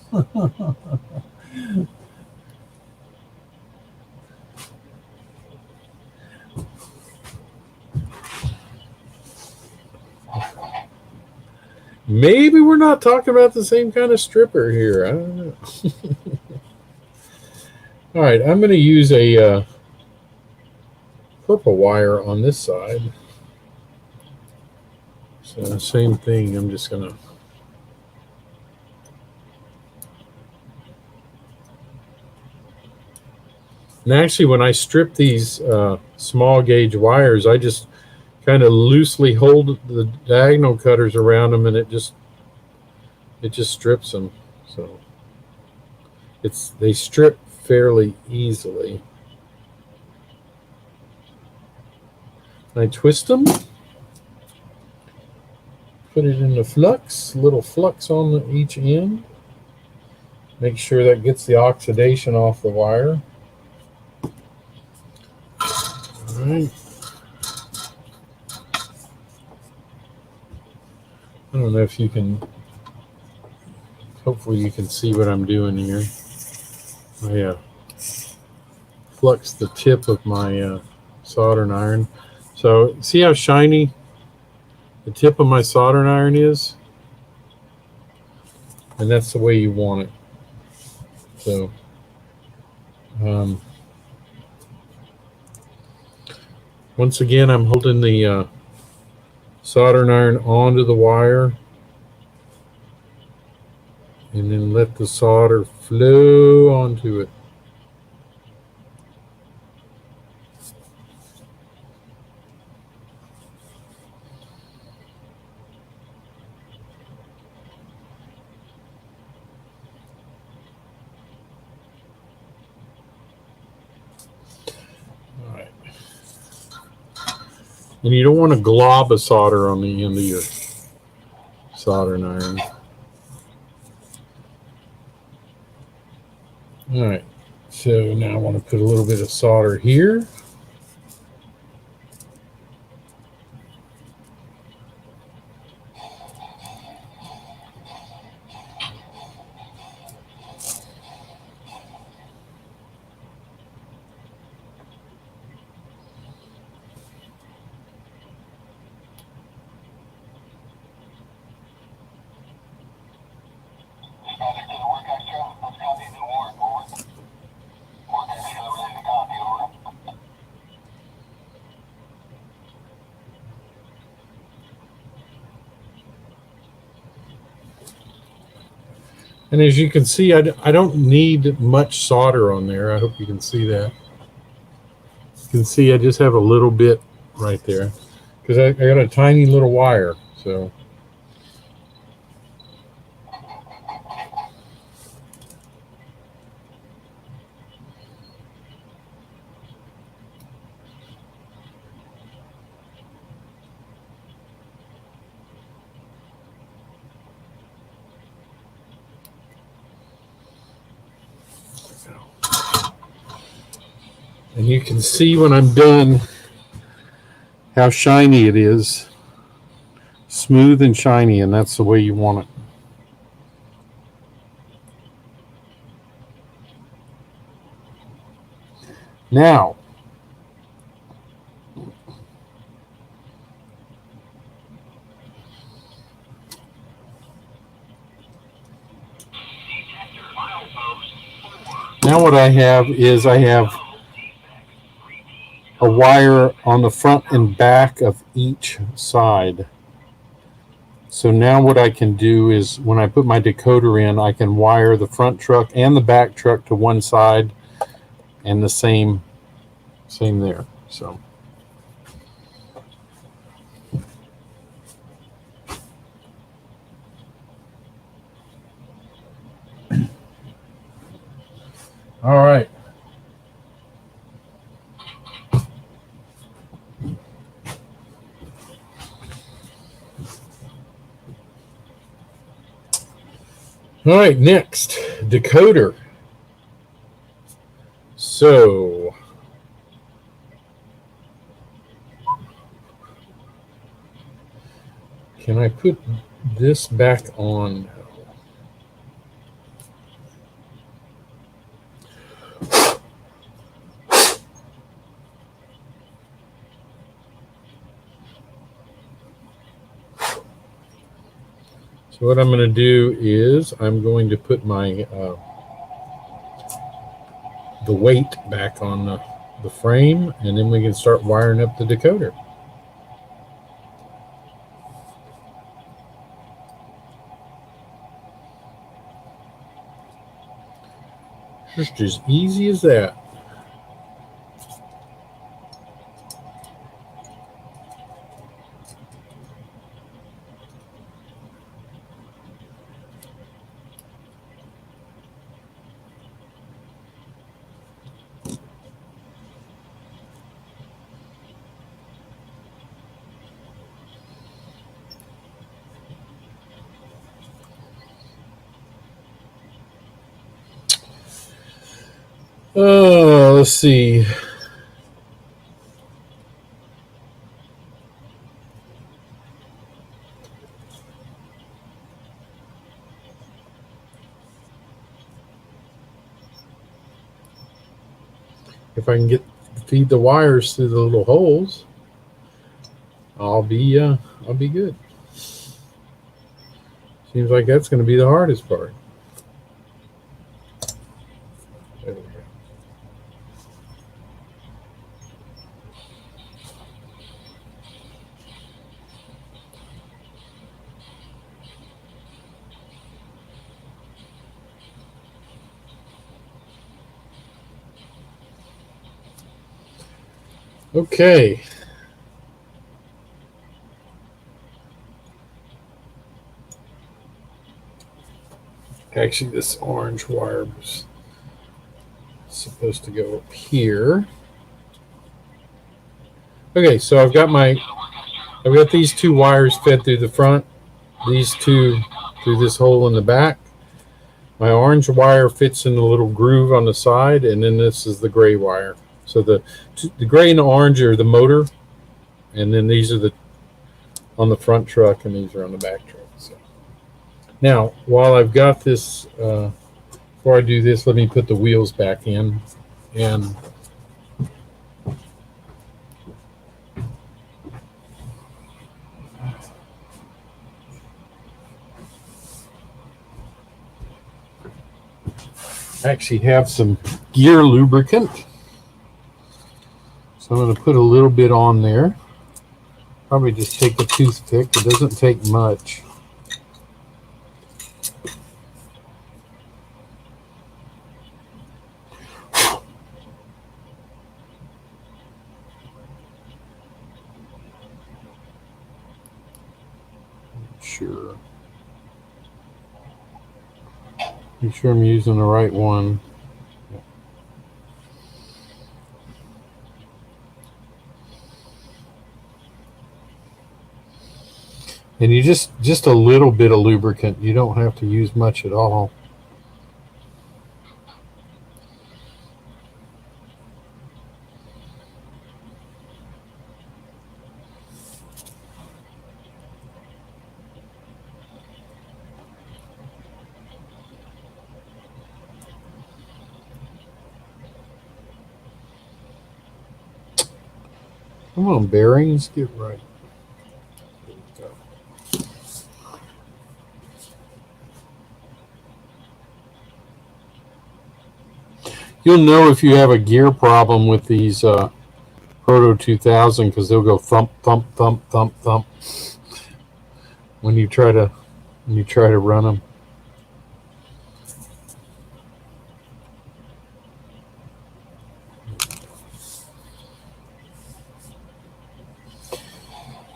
Maybe we're not talking about the same kind of stripper here. I don't know. All right, I'm going to use a purple wire on this side. So same thing. I'm just going to. And actually, when I strip these small gauge wires, I just kind of loosely hold the diagonal cutters around them, and it just strips them. So they strip fairly easily. I twist them, put it in the flux, little flux on each end. Make sure that gets the oxidation off the wire. All right. I don't know if you can, hopefully you can see what I'm doing here. I flux the tip of my soldering iron. So see how shiny the tip of my soldering iron is? And that's the way you want it. So once again, I'm holding the soldering iron onto the wire, and then let the solder flow onto it. All right. And you don't want a glob of solder on the end of your soldering iron. All right, so now I want to put a little bit of solder here. And as you can see, I don't need much solder on there. I hope you can see that. You can see I just have a little bit right there because I got a tiny little wire. So and you can see when I'm done how shiny it is. Smooth and shiny, and that's the way you want it. Now, what I have is I have a wire on the front and back of each side. So now what I can do is when I put my decoder in, I can wire the front truck and the back truck to one side, and the same there. So All right. All right, next, decoder. So, can I put this back on? So what I'm going to do is I'm going to put my the weight back on the frame, and then we can start wiring up the decoder. Just as easy as that. Let's see. If I can feed the wires through the little holes, I'll be good. Seems like that's going to be the hardest part. There we go. Okay. Actually, this orange wire was supposed to go up here. Okay, so I've got these two wires fed through the front, these two through this hole in the back. My orange wire fits in the little groove on the side, and then this is the gray wire. So the gray and the orange are the motor, and then these are on the front truck, and these are on the back truck. So now, while I've got this, before I do this, let me put the wheels back in, and I actually have some gear lubricant. So I'm going to put a little bit on there. Probably just take a toothpick. It doesn't take much. Sure. Make sure I'm using the right one. And you just a little bit of lubricant. You don't have to use much at all. Come on, bearings, get right. There we go. You'll know if you have a gear problem with these Proto 2000 because they'll go thump, thump, thump, thump, thump when you try to run them.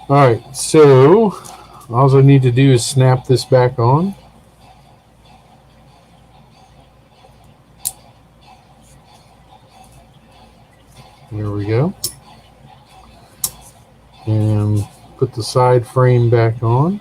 All right, so all I need to do is snap this back on. There we go. And put the side frame back on.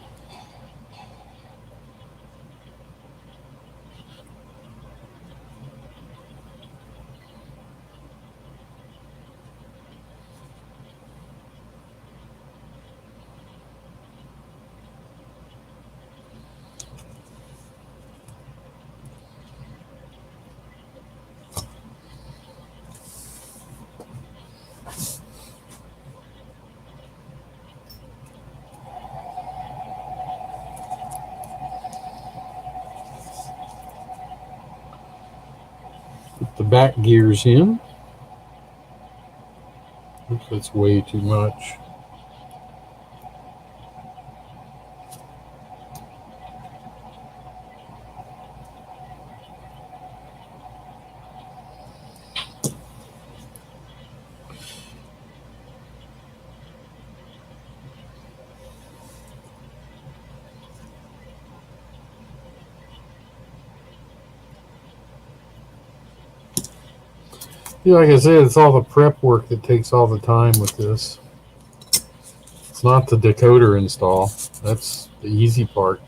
Put the back gears in. Oops, that's way too much. Yeah, like I said, it's all the prep work that takes all the time with this. It's not the decoder install. That's the easy part.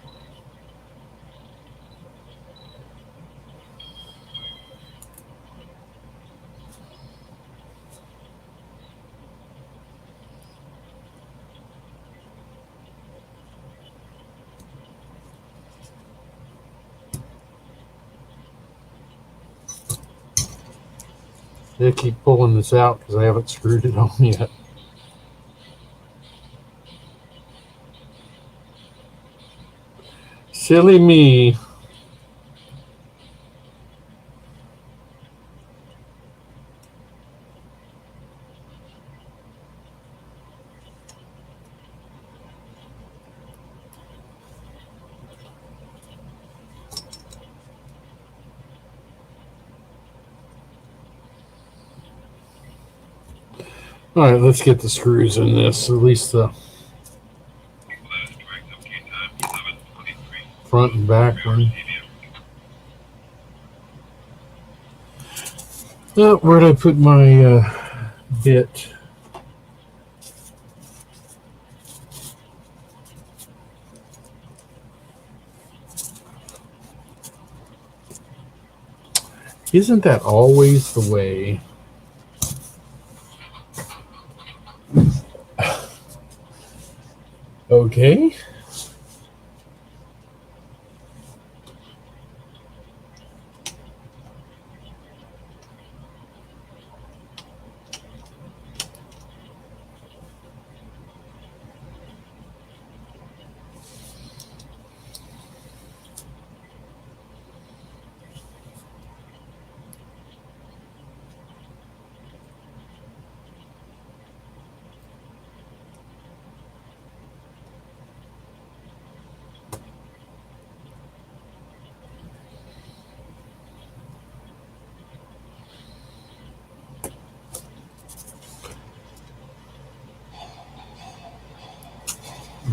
I keep pulling this out because I haven't screwed it on yet. Silly me. All right, let's get the screws in this. At least the front and back one. Oh, where'd I put my bit? Isn't that always the way? Okay.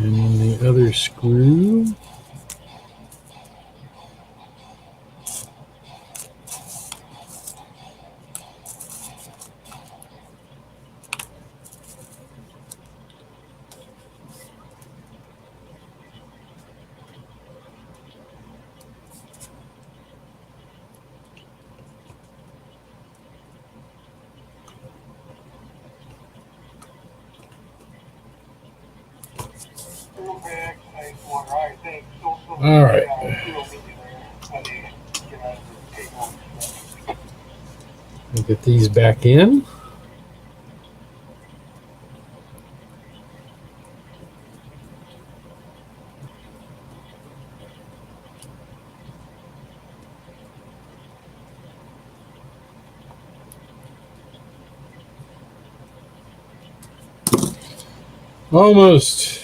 And then the other screw. All right. We'll get these back in. Almost.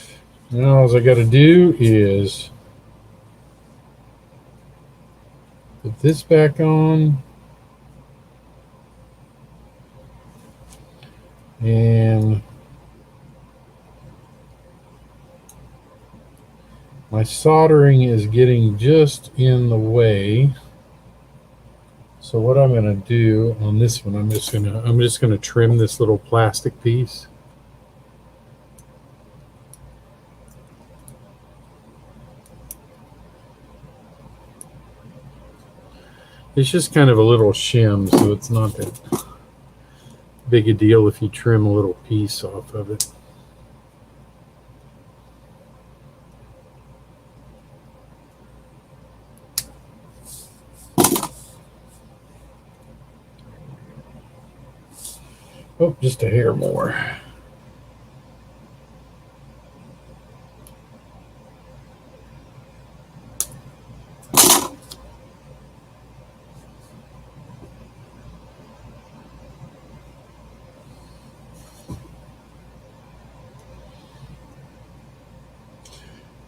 Now all I got to do is put this back on. And my soldering is getting just in the way. So So what I'm going to do on this one, I'm just going to trim this little plastic piece. It's just kind of a little shim, so it's not that big a deal if you trim a little piece off of it. Oh, just a hair more.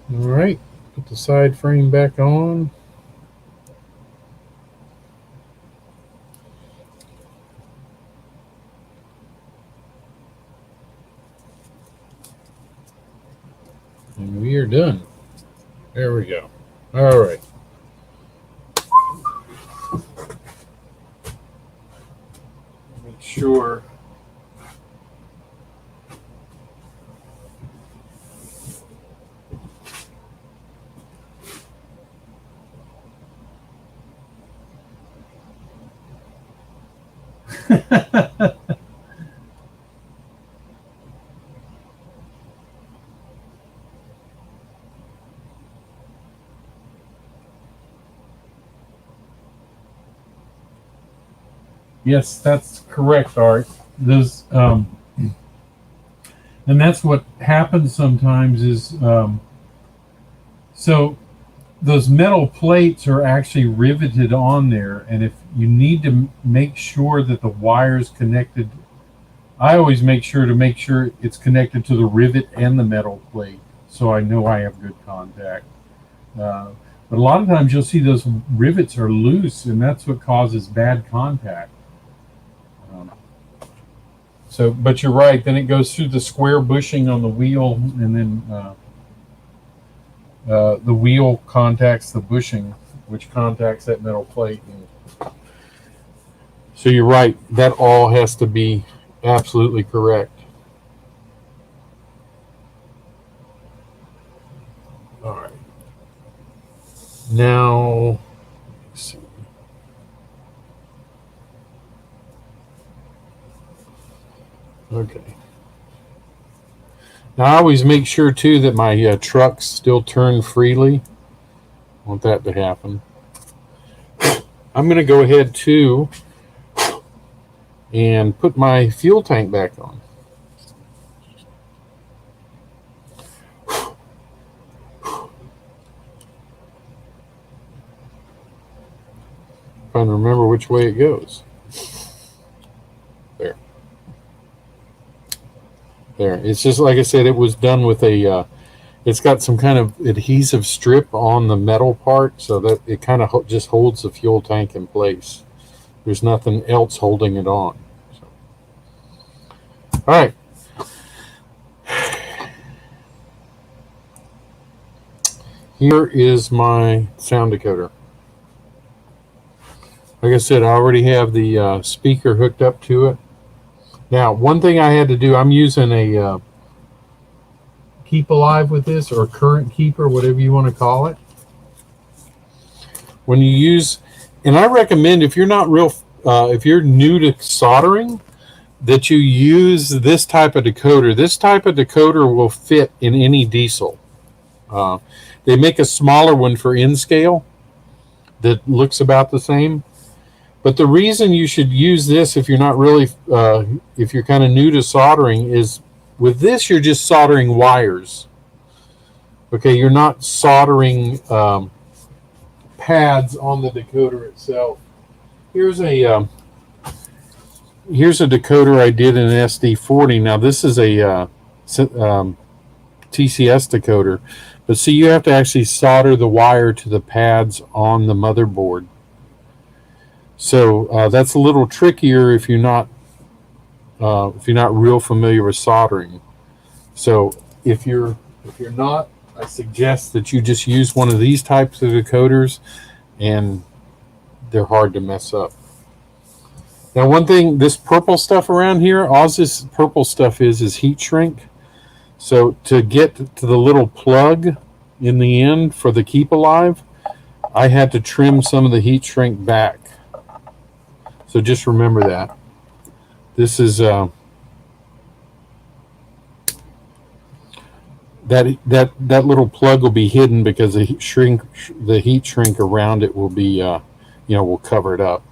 All right, put the side frame back on. And we are done. There we go. All right. Make sure. Yes, that's correct, Art. Those, and that's what happens sometimes is, so those metal plates are actually riveted on there, and if you need to make sure that the wire's connected, I always make sure it's connected to the rivet and the metal plate, so I know I have good contact. But a lot of times you'll see those rivets are loose, and that's what causes bad contact. But you're right. Then it goes through the square bushing on the wheel, and then the wheel contacts the bushing, which contacts that metal plate. So you're right. That all has to be absolutely correct. All right. Now, let's see. Okay. Now I always make sure too that my trucks still turn freely. I want that to happen. I'm going to go ahead too and put my fuel tank back on. Trying to remember which way it goes. There. It's just like I said, it was done with a, it's got some kind of adhesive strip on the metal part so that it kind of just holds the fuel tank in place. There's nothing else holding it on. So. All right. Here is my sound decoder. Like I said, I already have the speaker hooked up to it. Now, one thing I had to do, I'm using a keep alive with this, or current keeper, whatever you want to call it. When you use, and I recommend if you're not if you're new to soldering, that you use this type of decoder. This type of decoder will fit in any diesel. They make a smaller one for N-scale that looks about the same. But the reason you should use this if you're not really, if you're kind of new to soldering, is with this you're just soldering wires. Okay, you're not soldering pads on the decoder itself. Here's a decoder I did in an SD40. Now this is a TCS decoder, but see, you have to actually solder the wire to the pads on the motherboard. So that's a little trickier if you're not real familiar with soldering. So if you're not, I suggest that you just use one of these types of decoders, and they're hard to mess up. Now, one thing, this purple stuff around here, all this purple stuff is heat shrink. So to get to the little plug in the end for the keep alive, I had to trim some of the heat shrink back. So just remember that. This is that little plug will be hidden because the heat shrink around it will be will cover it up.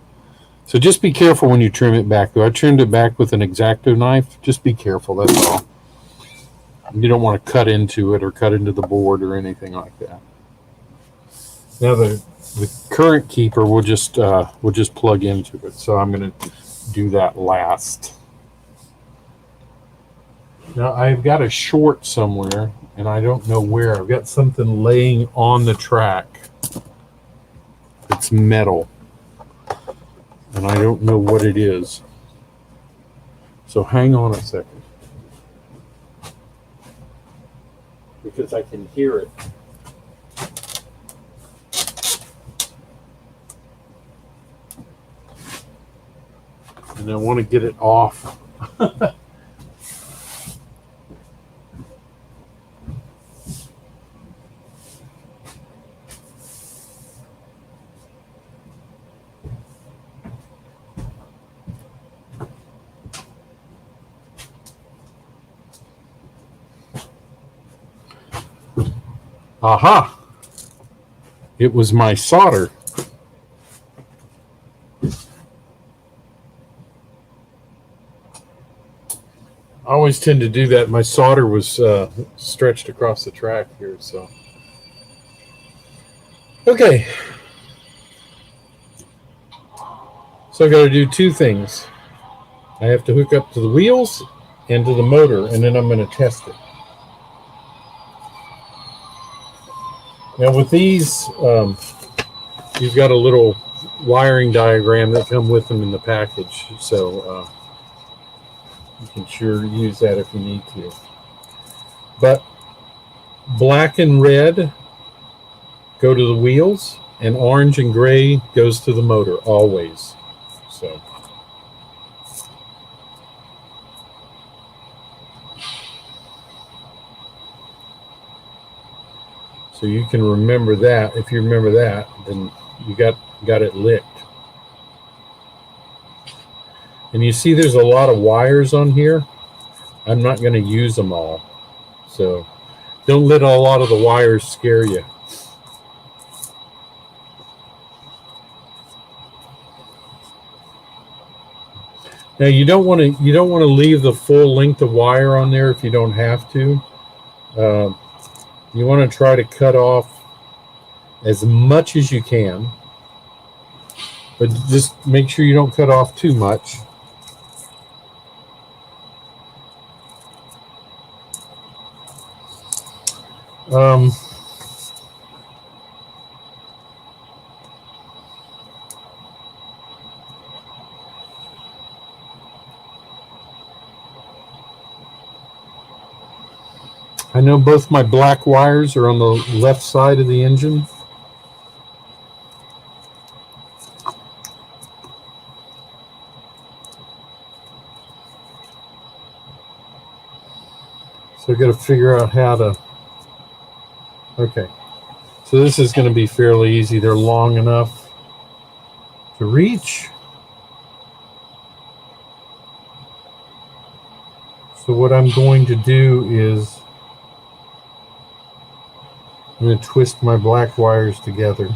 So just be careful when you trim it back. Though I trimmed it back with an X-Acto knife. Just be careful. That's all. You don't want to cut into it or cut into the board or anything like that. Now the current keeper will just plug into it. So I'm going to do that last. Now I've got a short somewhere, and I don't know where. I've got something laying on the track. It's metal, and I don't know what it is. So hang on a second, because I can hear it. And I want to get it off. Aha! It was my solder. I always tend to do that. My solder was stretched across the track here, so. Okay. So I got to do two things. I have to hook up to the wheels and to the motor, and then I'm going to test it. Now with these, you've got a little wiring diagram that come with them in the package, so you can sure use that if you need to. But black and red go to the wheels, and orange and gray goes to the motor, always. So you can remember that. If you remember that, then you got it licked. And you see there's a lot of wires on here. I'm not going to use them all. So don't let a lot of the wires scare you. Now you don't want to leave the full length of wire on there if you don't have to. You want to try to cut off as much as you can, but just make sure you don't cut off too much. I know both my black wires are on the left side of the engine. So I've got to figure out how to... Okay. So this is going to be fairly easy. They're long enough to reach. So what I'm going to do is I'm going to twist my black wires together.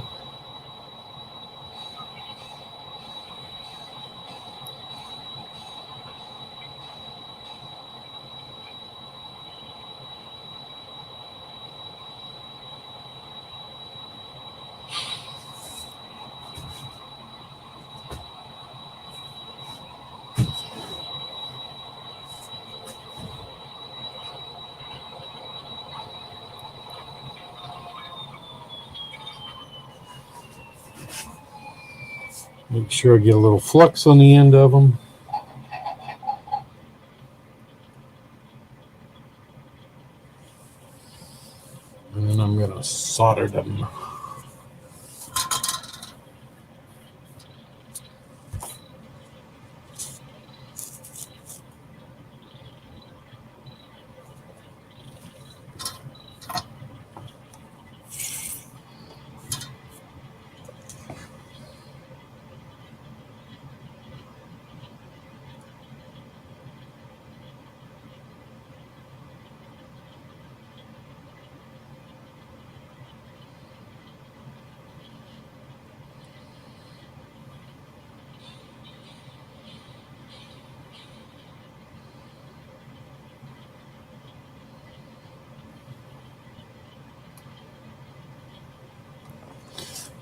Make sure I get a little flux on the end of them. And then I'm going to solder them.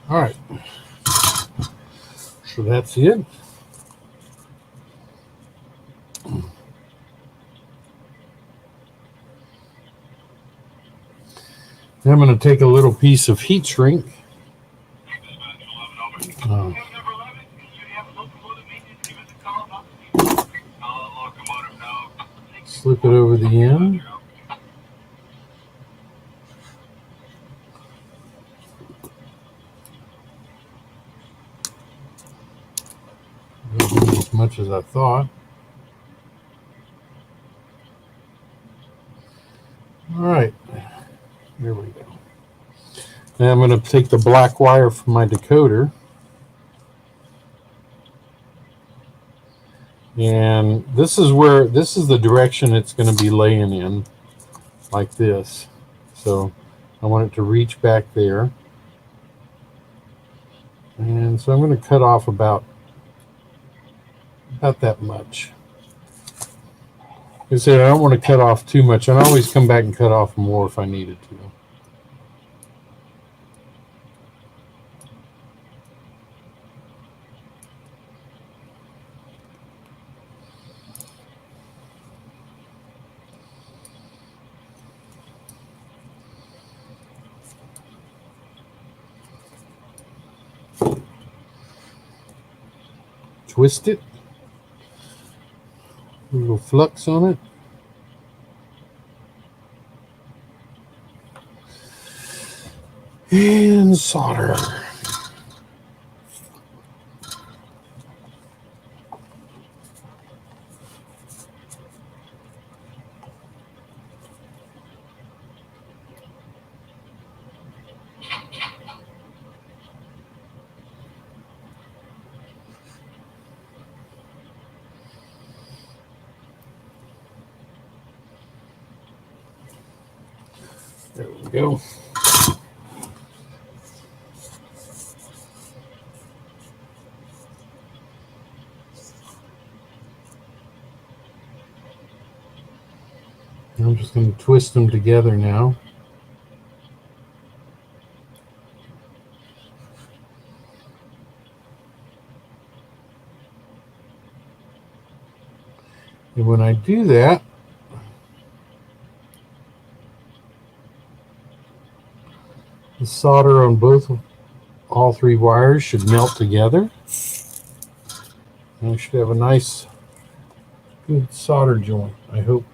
All right. So that's it. Now I'm going to take a little piece of heat shrink. Slip it over the end. Not as much as I thought. All right. Here we go. Now I'm going to take the black wire from my decoder. And this is the direction it's going to be laying in, like this. So I want it to reach back there. And so I'm going to cut off about that much. Like I said, I don't want to cut off too much. I always come back and cut off more if I needed to. Twist it. A little flux on it. And solder. There we go. I'm just going to twist them together now. And when I do that, the solder on all three wires should melt together. And I should have a nice, good solder joint, I hope.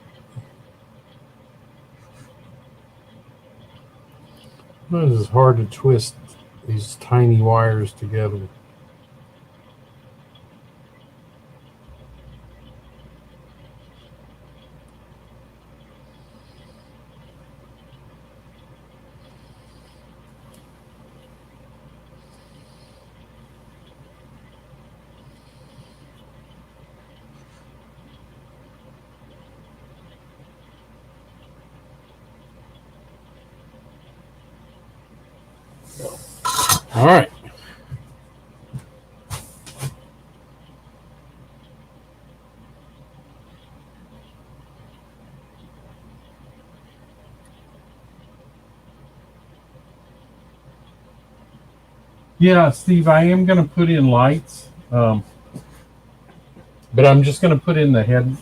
It's hard to twist these tiny wires together. All right. Yeah, Steve, I am going to put in lights, but I'm just going to put in the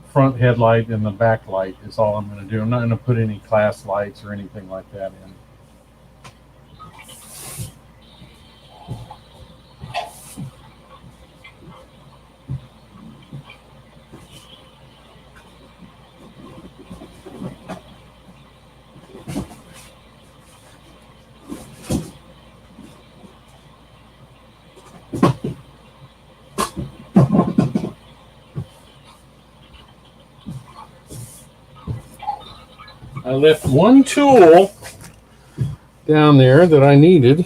front headlight and the back light is all I'm going to do. I'm not going to put any class lights or anything like that in. I left one tool down there that I needed,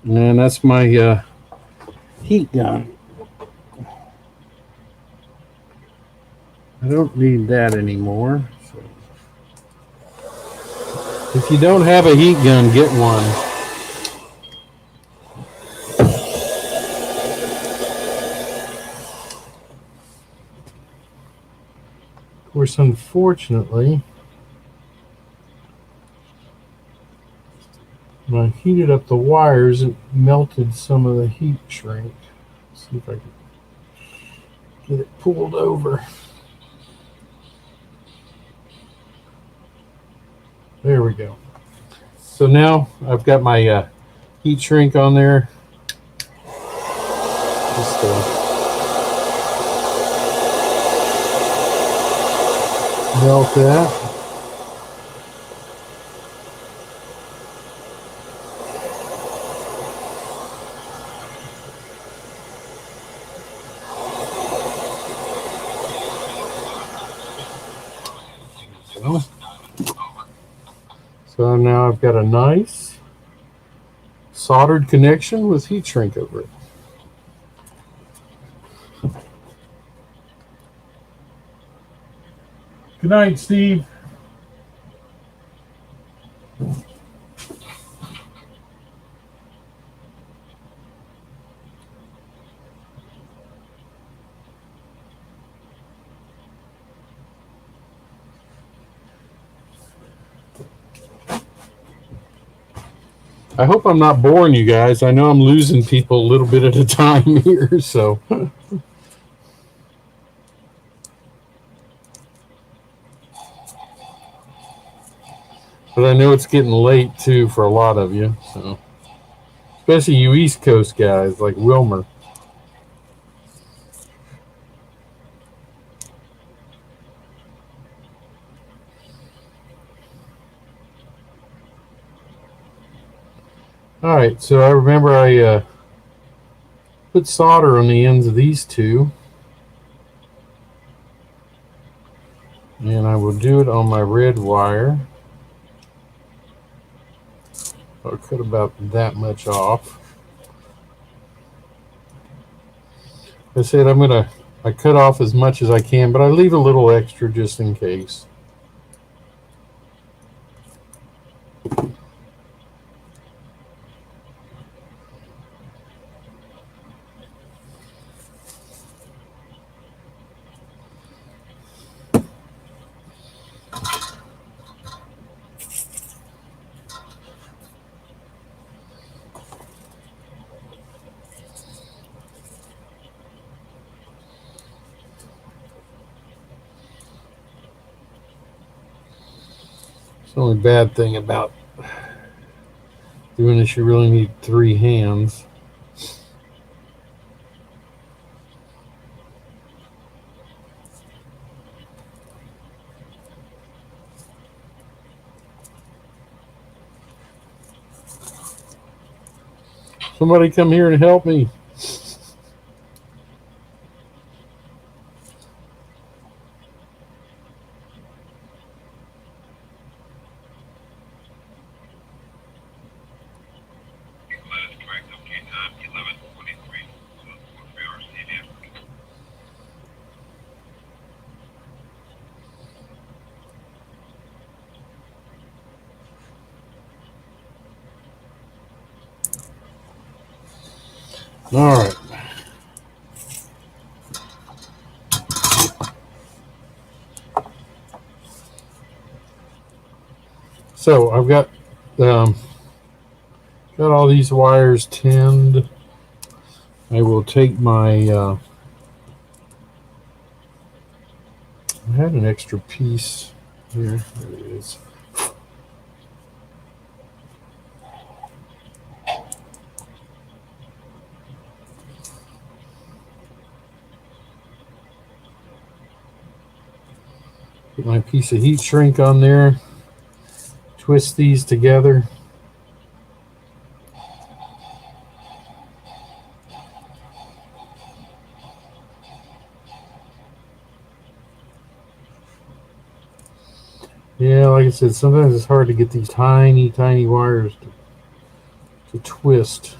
and that's my heat gun. I don't need that anymore. So if you don't have a heat gun, get one. Of course, unfortunately, When I heated up the wires, it melted some of the heat shrink. Let's see if I can get it pulled over. There we go. So now I've got my heat shrink on there. Just melt that. So now I've got a nice soldered connection with heat shrink over it. Good night, Steve. I hope I'm not boring you guys. I know I'm losing people a little bit at a time here, so. But I know it's getting late too for a lot of you, so. Especially you East Coast guys like Wilmer. All right, so I remember I put solder on the ends of these two. And I will do it on my red wire. I'll cut about that much off. I said I cut off as much as I can, but I leave a little extra just in case. It's the only bad thing about doing this, you really need 3 hands. Somebody come here and help me. All right. So I've got all these wires tinned. I will take my I had an extra piece here. There it is. Put my piece of heat shrink on there. Twist these together. Yeah, like I said, sometimes it's hard to get these tiny, tiny wires to twist.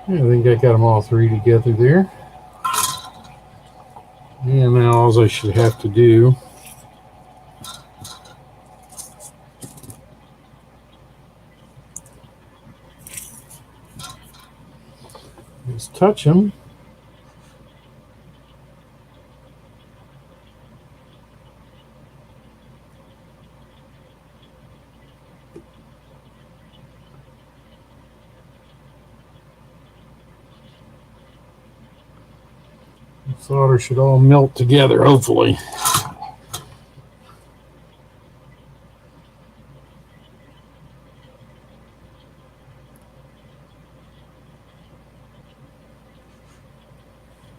I think I got them all three together there. And now all I should have to do is touch them. The solder should all melt together, hopefully.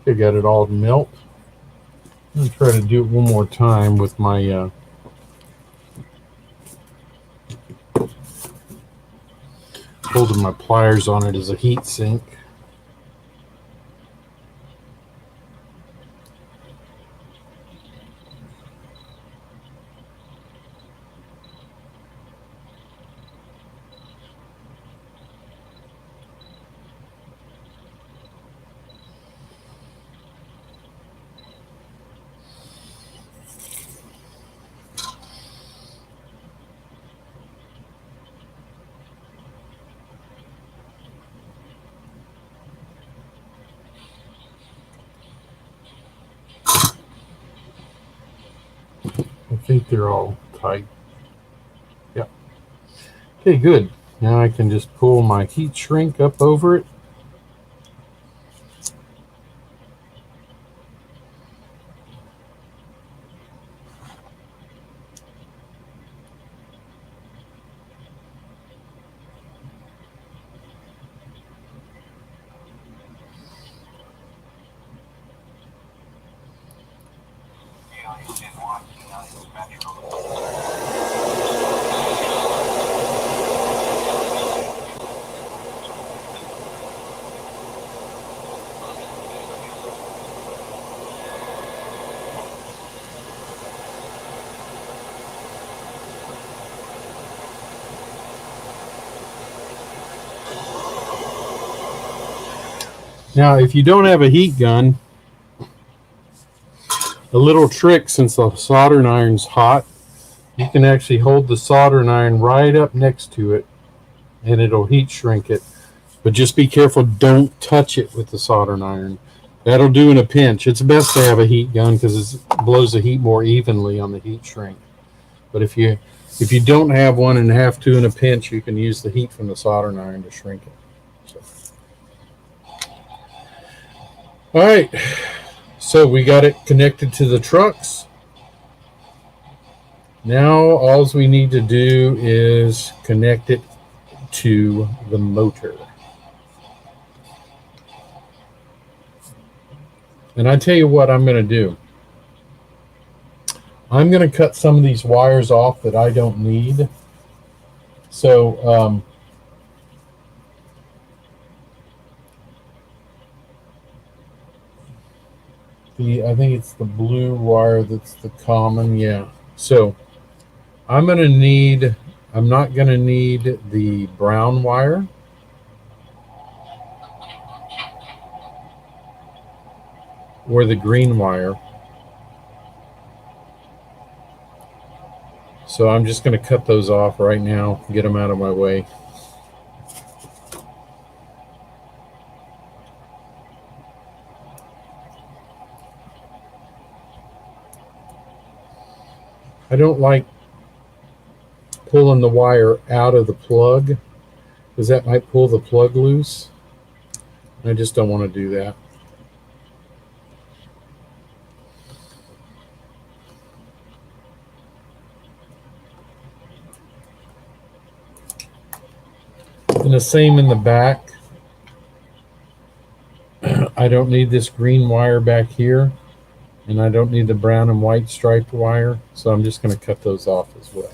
I got it all to melt. I'm going to try to do it one more time with my holding my pliers on it as a heat sink. I think they're all tight. Yeah. Okay, good. Now I can just pull my heat shrink up over it. Now, if you don't have a heat gun, a little trick, since the soldering iron's hot, you can actually hold the soldering iron right up next to it and it'll heat shrink it. But just be careful, don't touch it with the soldering iron. That'll do in a pinch. It's best to have a heat gun because it blows the heat more evenly on the heat shrink. But if you don't have one and have to in a pinch, you can use the heat from the soldering iron to shrink it. So. All right, so we got it connected to the trucks. Now all we need to do is connect it to the motor. And I tell you what I'm going to do. I'm going to cut some of these wires off that I don't need. So I think it's the blue wire that's the common, yeah. So I'm not going to need the brown wire. Or the green wire. So I'm just going to cut those off right now, get them out of my way. I don't like pulling the wire out of the plug because that might pull the plug loose. I just don't want to do that. And the same in the back. I don't need this green wire back here, and I don't need the brown and white striped wire, so I'm just going to cut those off as well.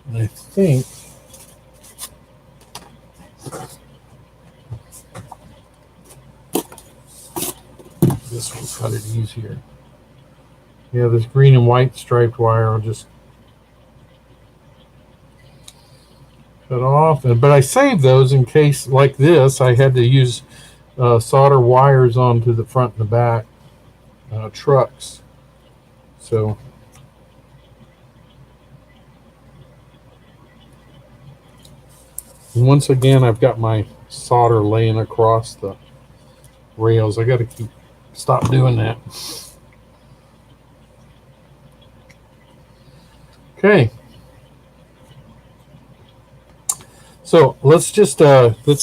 And I think this will cut it easier. Yeah, this green and white striped wire, I'll just cut off. But I saved those in case, like this, I had to use solder wires onto the front and the back trucks. So once again, I've got my solder laying across the rails. I got to stop doing that. Okay. So let's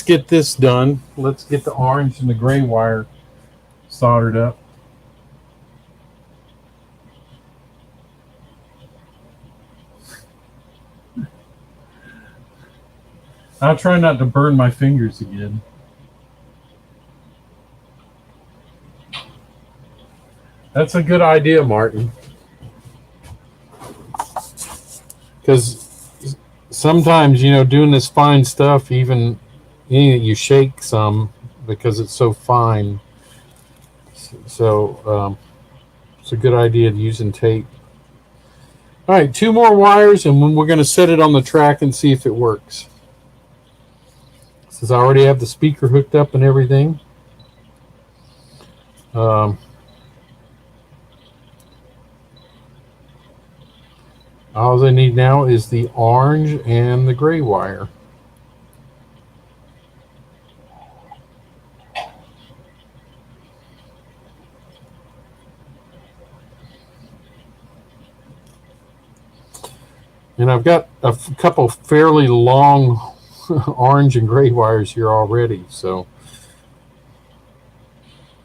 get this done. Let's get the orange and the gray wire soldered up. I'll try not to burn my fingers again. That's a good idea, Martin. Because sometimes, doing this fine stuff, even you shake some because it's so fine. So it's a good idea to using tape. All right, 2 more wires, and we're going to set it on the track and see if it works. Since I already have the speaker hooked up and everything. All I need now is the orange and the gray wire. And I've got a couple fairly long orange and gray wires here already. So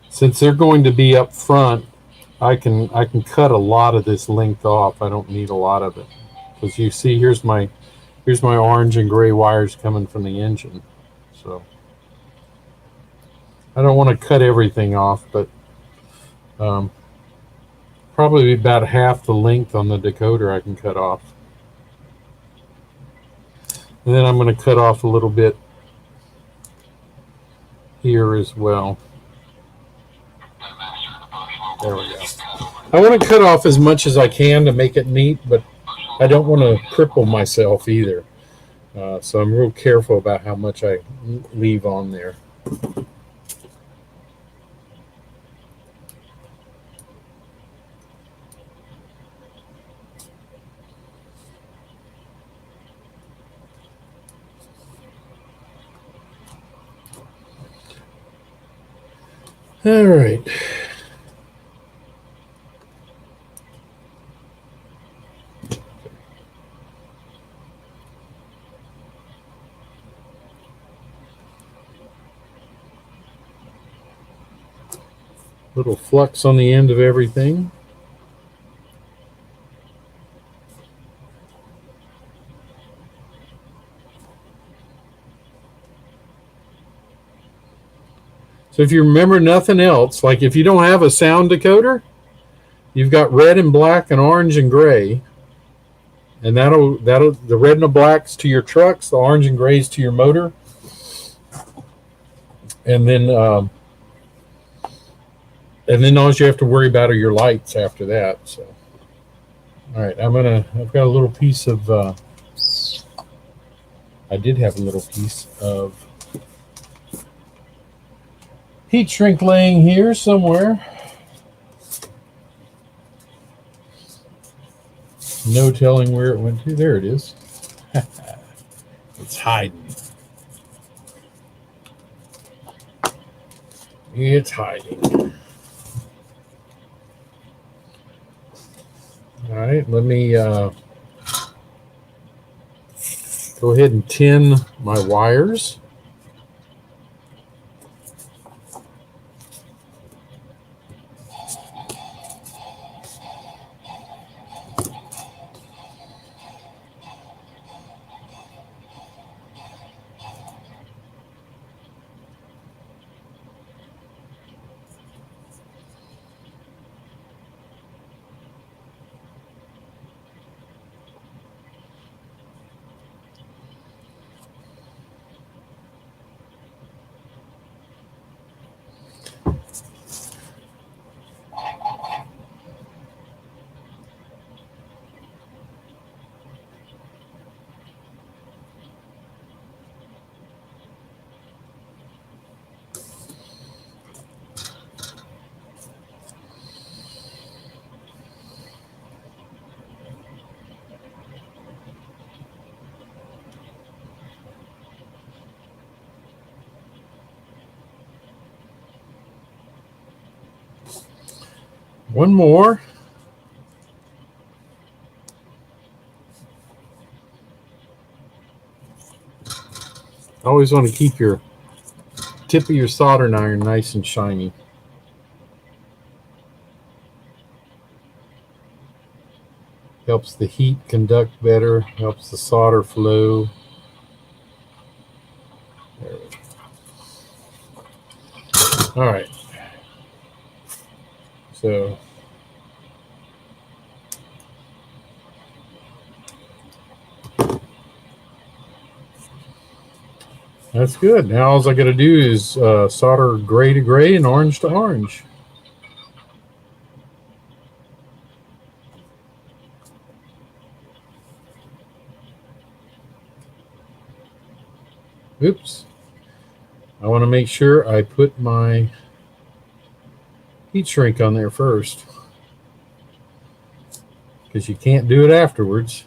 since they're going to be up front, I can cut a lot of this length off. I don't need a lot of it. Because you see, here's my orange and gray wires coming from the engine. So I don't want to cut everything off, but probably about half the length on the decoder I can cut off. And then I'm going to cut off a little bit here as well. There we go. I want to cut off as much as I can to make it neat, but I don't want to cripple myself either. So I'm real careful about how much I leave on there. All right. Little flux on the end of everything. So if you remember nothing else, like if you don't have a sound decoder, you've got red and black and orange and gray. And that'll the red and the blacks to your trucks, the orange and grays to your motor. And then all you have to worry about are your lights after that. So all right, I've got a little piece of I did have a little piece of heat shrink laying here somewhere. No telling where it went to. There it is. It's hiding. It's hiding. All right, let me go ahead and tin my wires. One more. Always want to keep your tip of your soldering iron nice and shiny. Helps the heat conduct better, helps the solder flow. There we go. All right. So that's good. Now all I got to do is solder gray to gray and orange to orange. Oops. I want to make sure I put my heat shrink on there first, because you can't do it afterwards.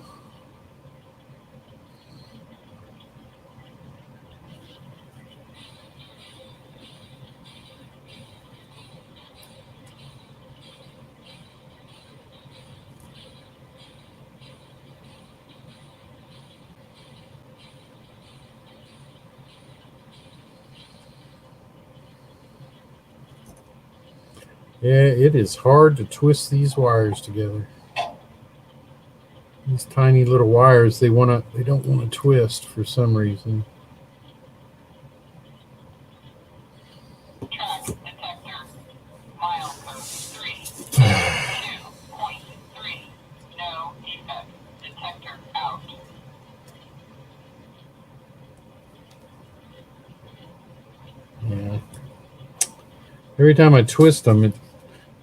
Yeah, it is hard to twist these wires together. These tiny little wires, they don't want to twist for some reason.
Track detector. Milestone 3.2.3. No defect. Detector out.
Yeah. Every time I twist them,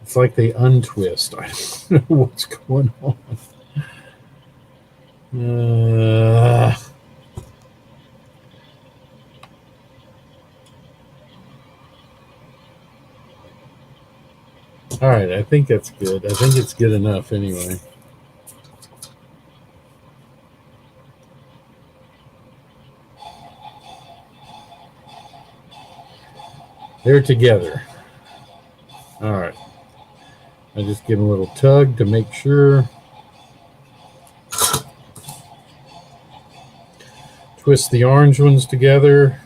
it's like they untwist. I don't know what's going on. All right, I think that's good. I think it's good enough anyway. They're together. All right. I just give them a little tug to make sure. Twist the orange ones together.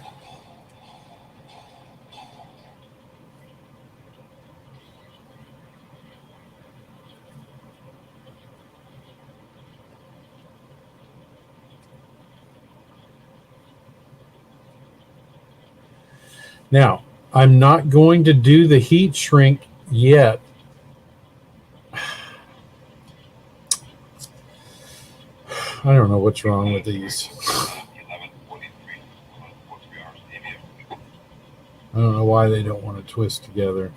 Now, I'm not going to do the heat shrink yet. I don't know what's wrong with these. I don't know why they don't want to twist together.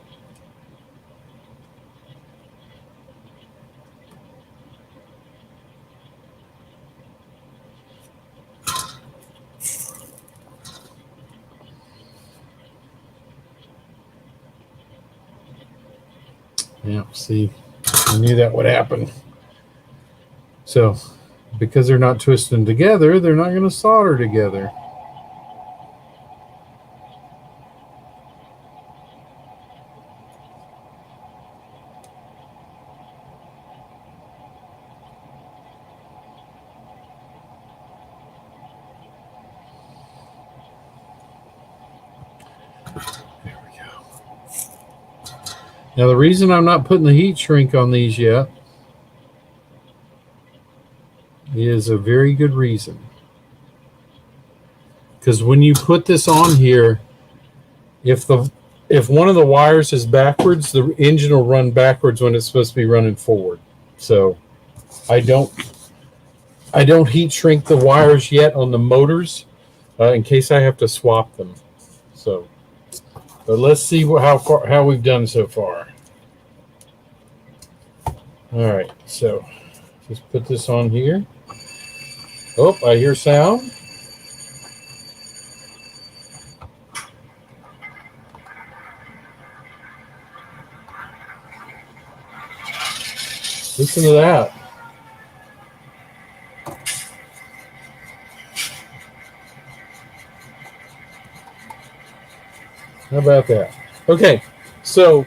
Yeah, see, I knew that would happen. So, because they're not twisting together, they're not going to solder together. There we go. Now, the reason I'm not putting the heat shrink on these yet is a very good reason. Because when you put this on here, if one of the wires is backwards, the engine will run backwards when it's supposed to be running forward. So I don't heat shrink the wires yet on the motors in case I have to swap them. So, but let's see how we've done so far. All right, so just put this on here. Oh, I hear sound. Listen to that. How about that? Okay, so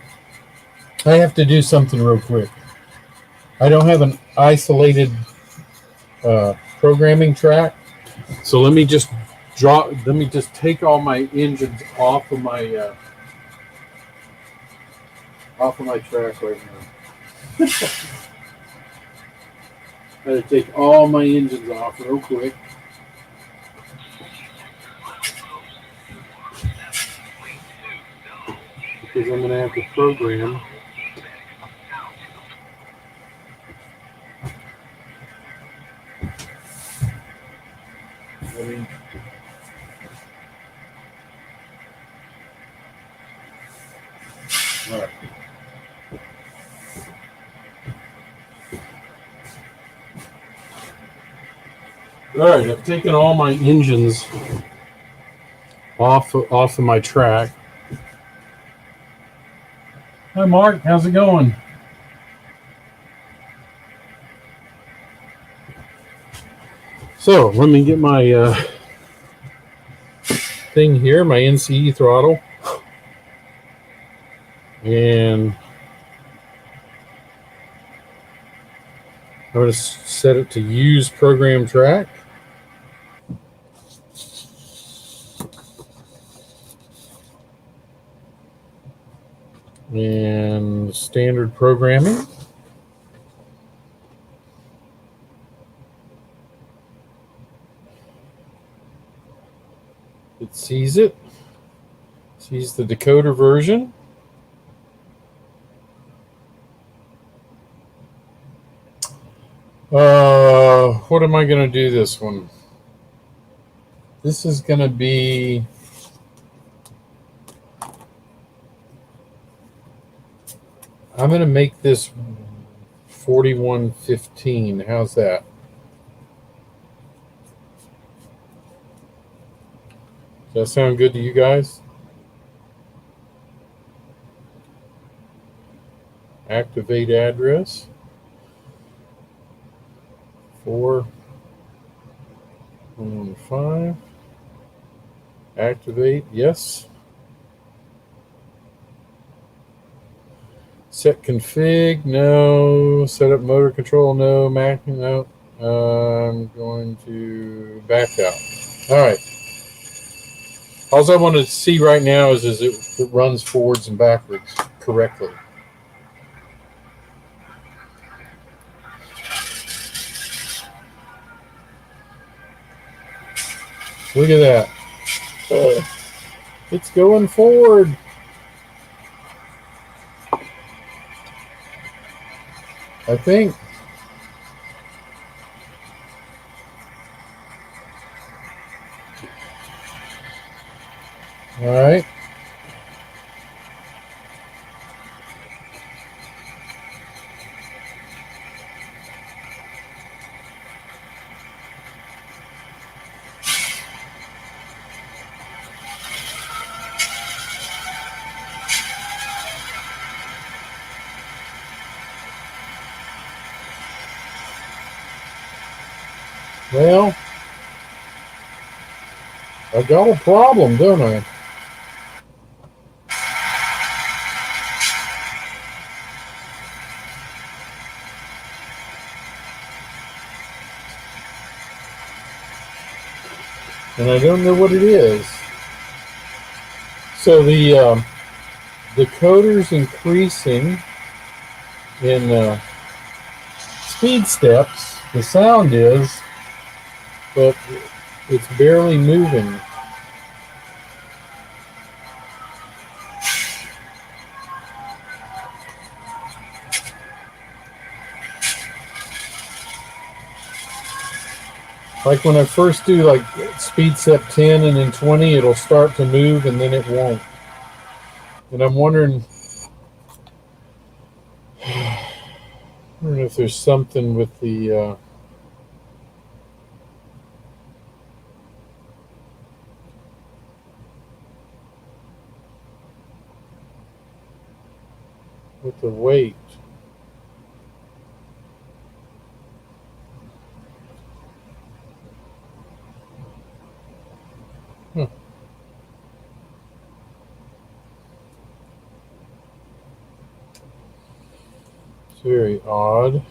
I have to do something real quick. I don't have an isolated programming track, so let me just take all my engines off of my track right now. I gotta take all my engines off real quick. Because I'm gonna have to program. All right. All right, I've taken all my engines off of my track. Hi, Mark. How's it going? So let me get my thing here, my NCE throttle, and I'm going to set it to use program track. And standard programming. It sees the decoder version. What am I going to do this one? This is going to be I'm going to make this 4115. How's that? Does that sound good to you guys? Activate address. 4115. Activate, yes. Set config, no. Set up motor control, no. Mac, no. I'm going to back out. All right. All I want to see right now is it runs forwards and backwards correctly. Look at that. It's going forward. I think. All right. Well, I got a problem, don't I? And I don't know what it is. So the decoder's increasing in speed steps. The sound is, but it's barely moving. Like when I first do like speed step 10 and then 20, it'll start to move and then it won't. And I'm wondering if there's something with the weight. Huh. It's very odd.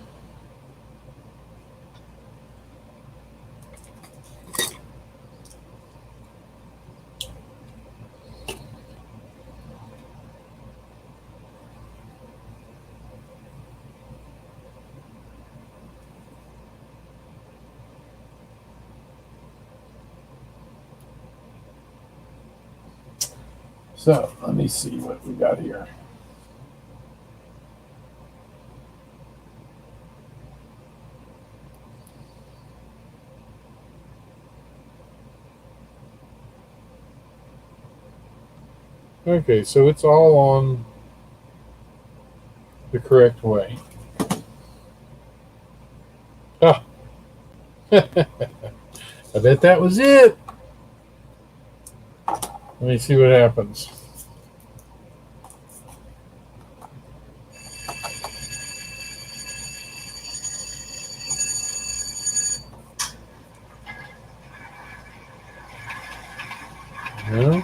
So let me see what we got here. Okay, so it's all on the correct way. Ah, I bet that was it. Let me see what happens. No.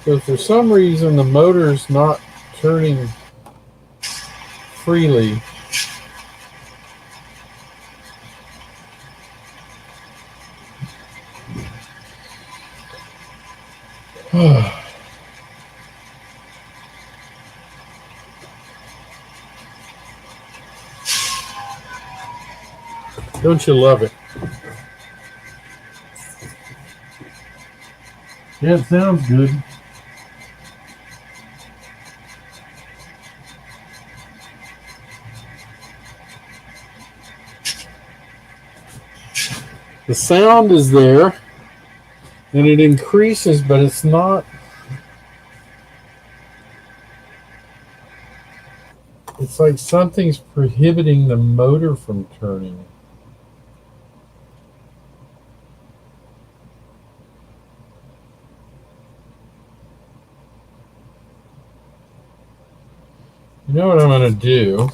So for some reason the motor's not turning freely. Don't you love it? Yeah, it sounds good. The sound is there and it increases, but it's not. It's like something's prohibiting the motor from turning. You know what I'm going to do?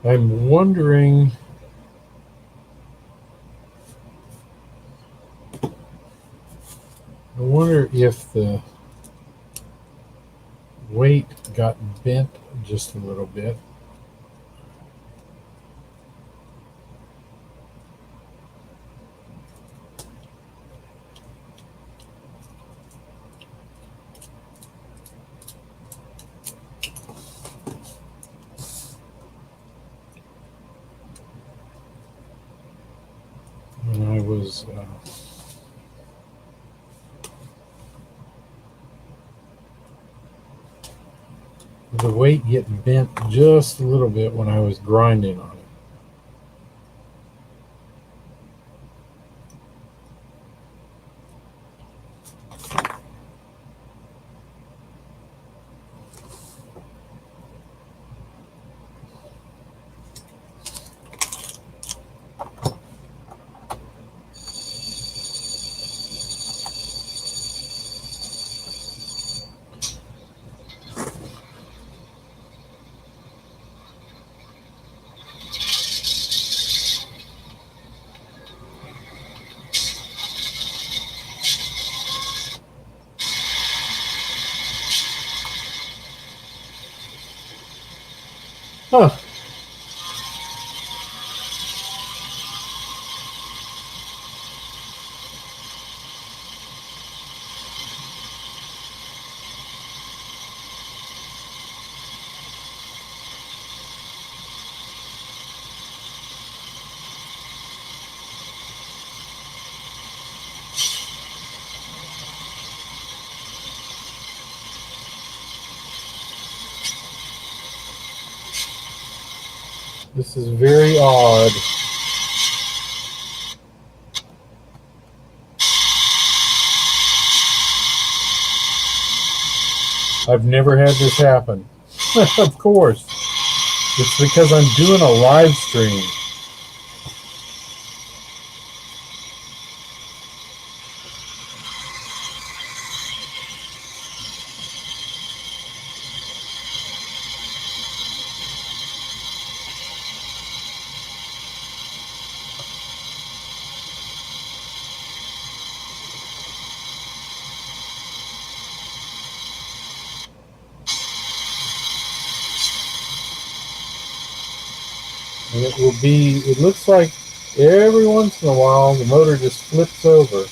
I'm wondering. I wonder if the weight got bent just a little bit. When I was the weight getting bent just a little bit when I was grinding on it. Huh. This is very odd. I've never had this happen. Of course. It's because I'm doing a live stream. And it will be, it looks like every once in a while the motor just flips over.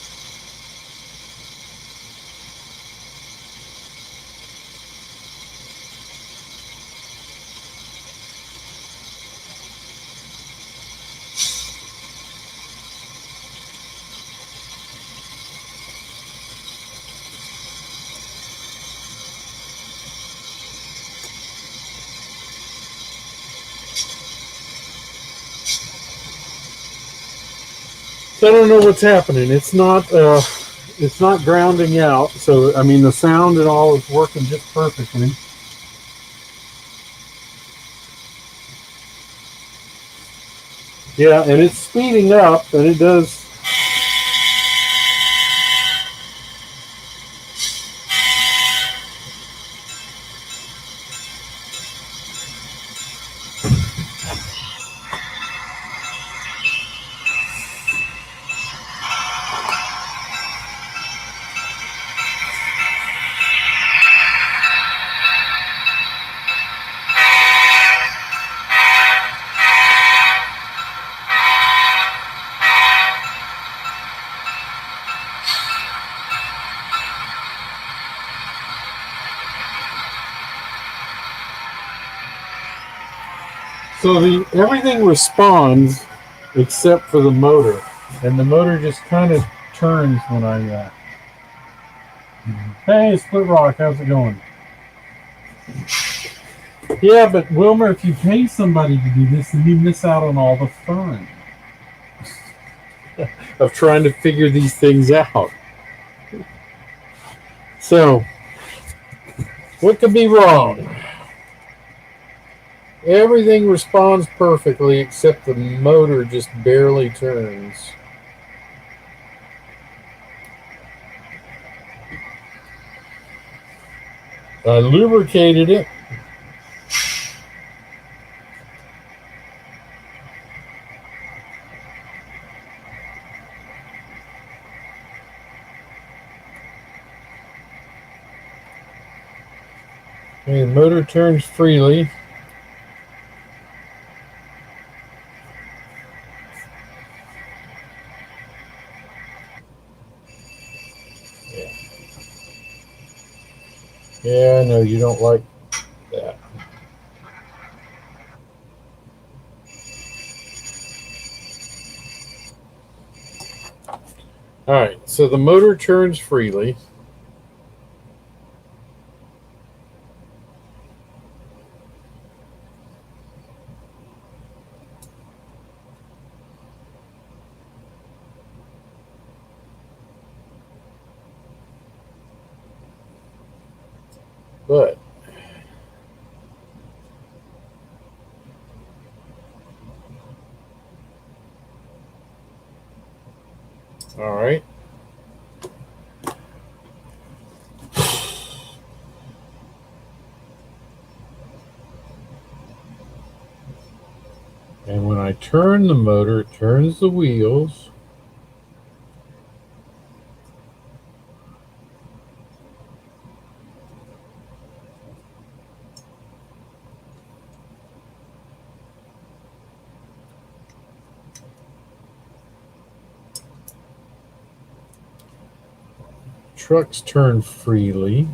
So I don't know what's happening. It's not grounding out. So I mean the sound and all is working just perfectly. Yeah, and it's speeding up, and it does. So everything responds except for the motor, and the motor just kind of turns when I. Hey, Split Rock, how's it going? Yeah, but Wilmer, if you pay somebody to do this, then you miss out on all the fun of trying to figure these things out. So, what could be wrong? Everything responds perfectly except the motor just barely turns. I lubricated it. Okay, the motor turns freely. Yeah, I know you don't like that. All right, so the motor turns freely. But all right. And when I turn the motor, it turns the wheels. Trucks turn freely.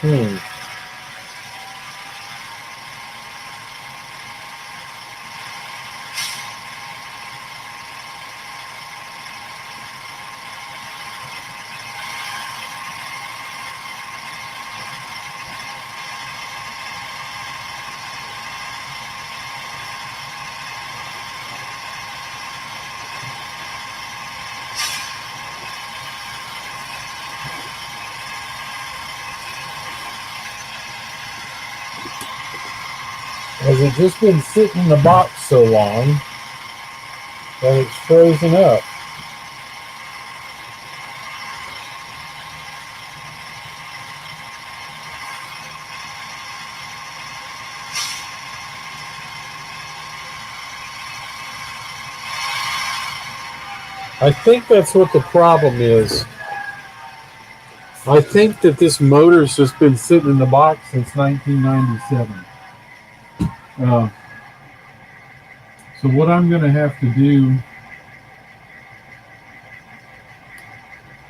Hmm. Has it just been sitting in the box so long that it's frozen up? I think that's what the problem is. I think that this motor's just been sitting in the box since 1997. So what I'm going to have to do,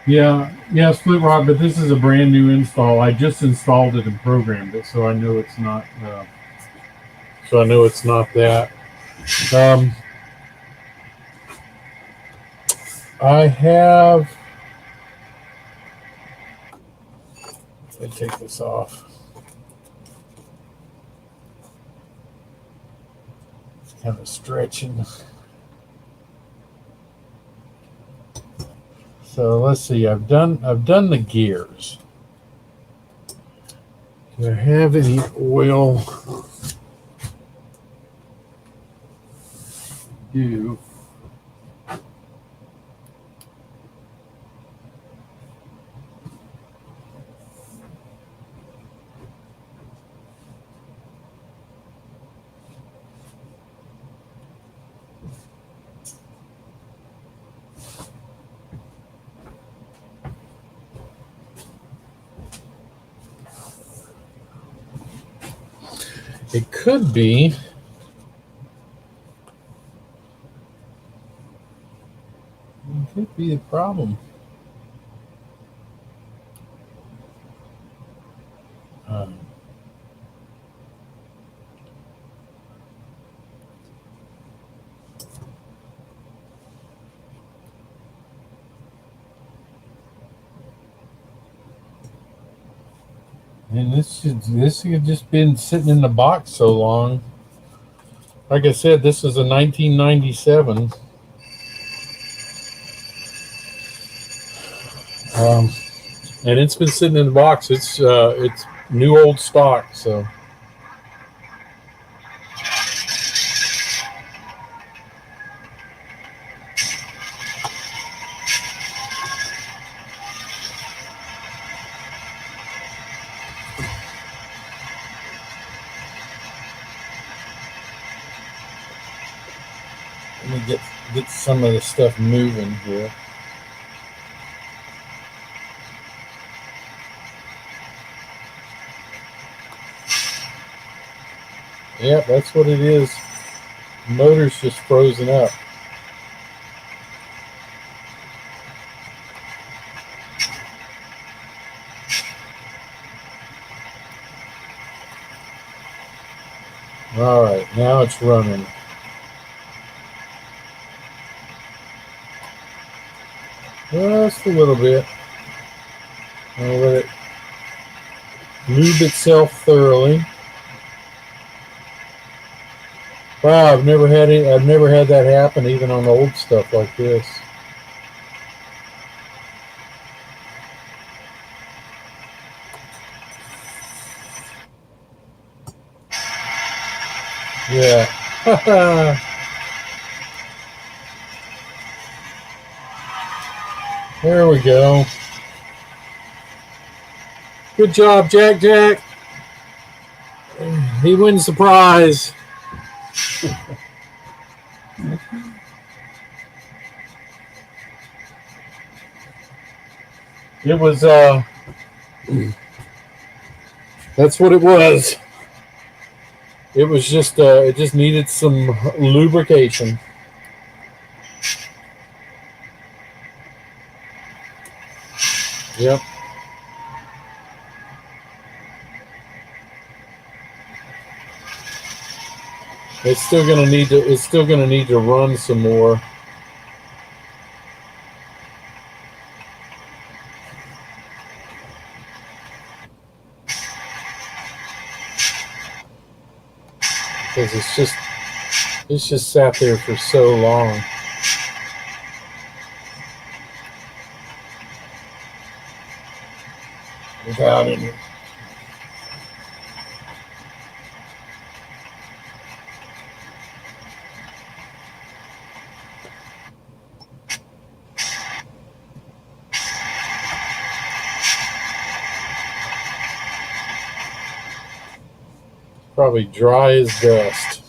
yeah, split rod, but this is a brand new install. I just installed it and programmed it, so I know it's not. That. I have. Let me take this off. It's kind of stretching. So let's see. I've done the gears. Do I have any oil? Do. It could be. It could be the problem. And this has just been sitting in the box so long. Like I said, this is a 1997. And it's been sitting in the box. It's new old stock. So let me get some of the stuff moving here. Yep, that's what it is. The motor's just frozen up. All right, now it's running. Just a little bit. I'll let it lube itself thoroughly. Wow, I've never had that happen even on old stuff like this. Yeah. There we go. Good job, Jack. He wins the prize. It was that's what it was. It was just it just needed some lubrication. Yep. It's still gonna need to. It's still gonna need to run some more. Because it's just sat there for so long. Without any. Probably dry as dust.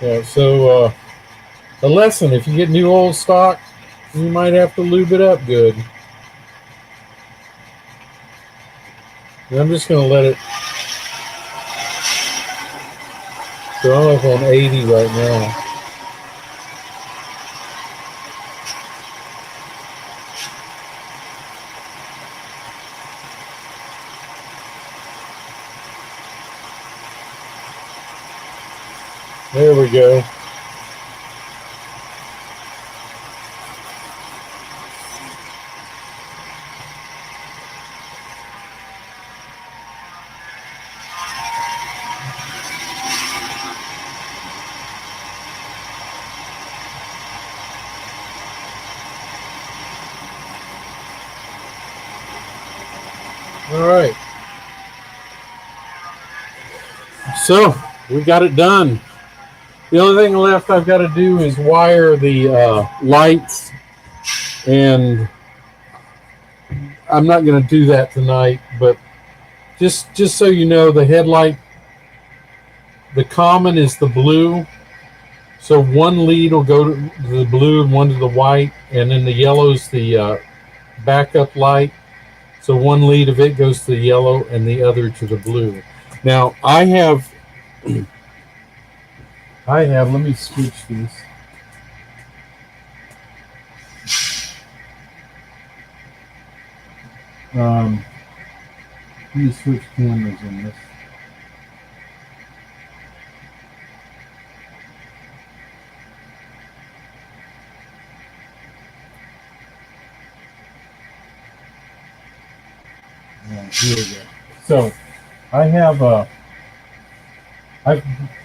Yeah, so a lesson, if you get new old stock, you might have to lube it up good. And I'm just going to let it go up on 80 right now. There we go. All right. So we got it done. The only thing left I've got to do is wire the lights, and I'm not going to do that tonight, but just so you know, the headlight, the common is the blue, so one lead will go to the blue and one to the white, and then the yellow's the backup light, so one lead of it goes to the yellow and the other to the blue. Now I have let me switch these. Let me switch cameras in this. Here we go. So I have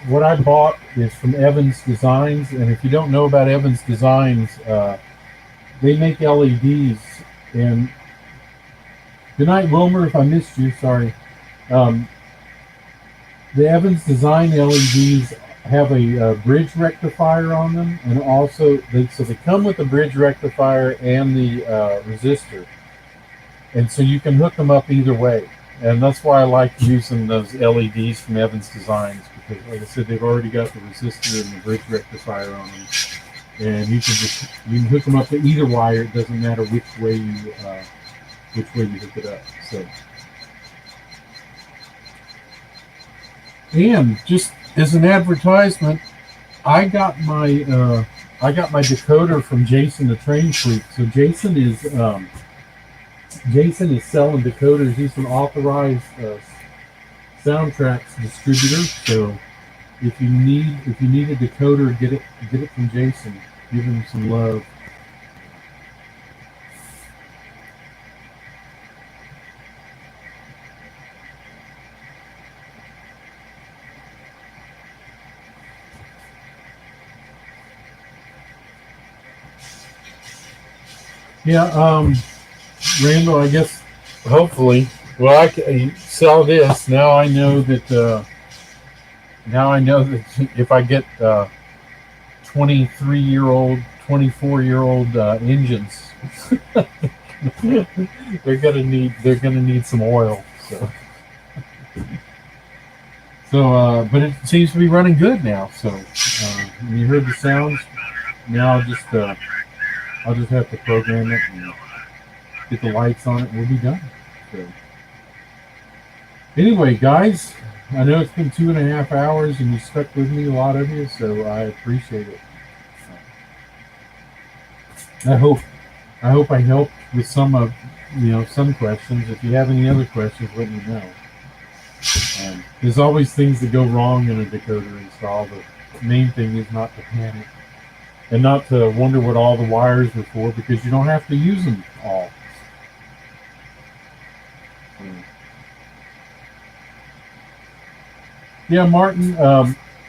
what I bought is from Evans Designs, and if you don't know about Evans Designs, they make LEDs. And good night, Wilmer. If I missed you, sorry. The Evans Design LEDs have a bridge rectifier on them, and also they come with the bridge rectifier and the resistor, and so you can hook them up either way. And that's why I like using those LEDs from Evans Designs, because, like I said, they've already got the resistor and the bridge rectifier on them, and you can hook them up to either wire. It doesn't matter which way you hook it up. So, and just as an advertisement, I got my decoder from Jason the Train Freak. So Jason is selling decoders. He's an authorized soundtracks distributor. So if you need a decoder, get it from Jason. Give him some love. Yeah, Randall, I guess hopefully. Well, I can sell this. Now I know that if I get 23-year-old, 24-year-old engines, they're gonna need some oil. So, but it seems to be running good now. So, when you heard the sounds, now I'll just have to program it and get the lights on it. We'll be done. So, Anyway, guys, I know it's been 2.5 hours and you stuck with me, a lot of you, so I appreciate it. I hope I helped with some of some questions. If you have any other questions, let me know. There's always things that go wrong in a decoder install. The main thing is not to panic and not to wonder what all the wires are for, because you don't have to use them all. Yeah, Martin.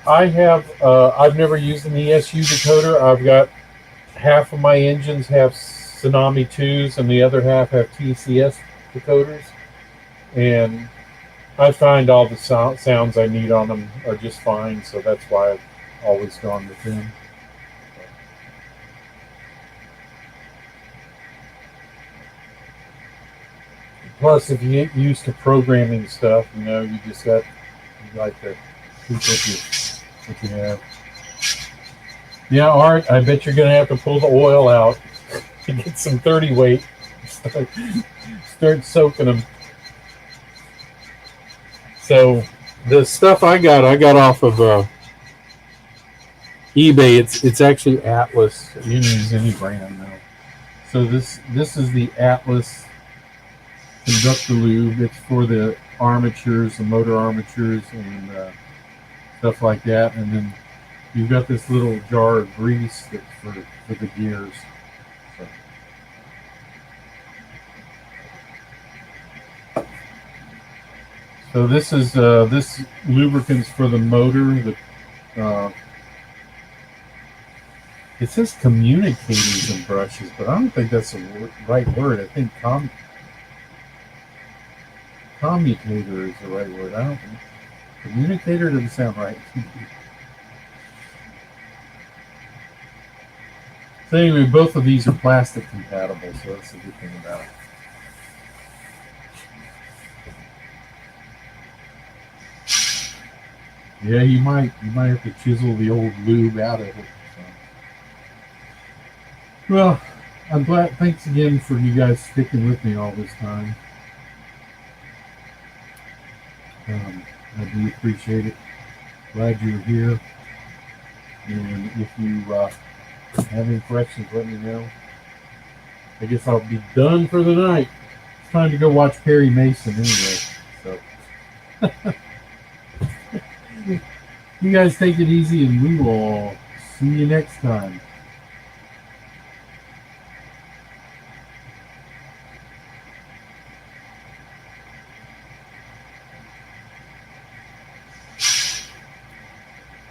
I've never used an ESU decoder. I've got half of my engines have Tsunami2s and the other half have TCS decoders, and I find all the sounds I need on them are just fine. So that's why I've always gone with them. Plus, if you get used to programming stuff, you just got you like to keep what you have. Yeah, Art, I bet you're going to have to pull the oil out to get some 30 weight. Start soaking them. So the stuff I got off of eBay. It's actually Atlas. You can use any brand now. So this is the Atlas conductor lube. It's for the armatures, the motor armatures, and stuff like that. And then you've got this little jar of grease that's for the gears. So this is this lubricant's for the motor. It says communicators and brushes, but I don't think that's the right word. I think commutator is the right word. I don't think communicator doesn't sound right. So anyway, both of these are plastic compatible, so that's the good thing about it. Yeah, you might have to chisel the old lube out of it. So. Well, I'm glad. Thanks again for you guys sticking with me all this time. I do appreciate it. Glad you're here. And if you have any questions, let me know. I guess I'll be done for the night. It's time to go watch Perry Mason anyway. So. You guys take it easy, and we will see you next time.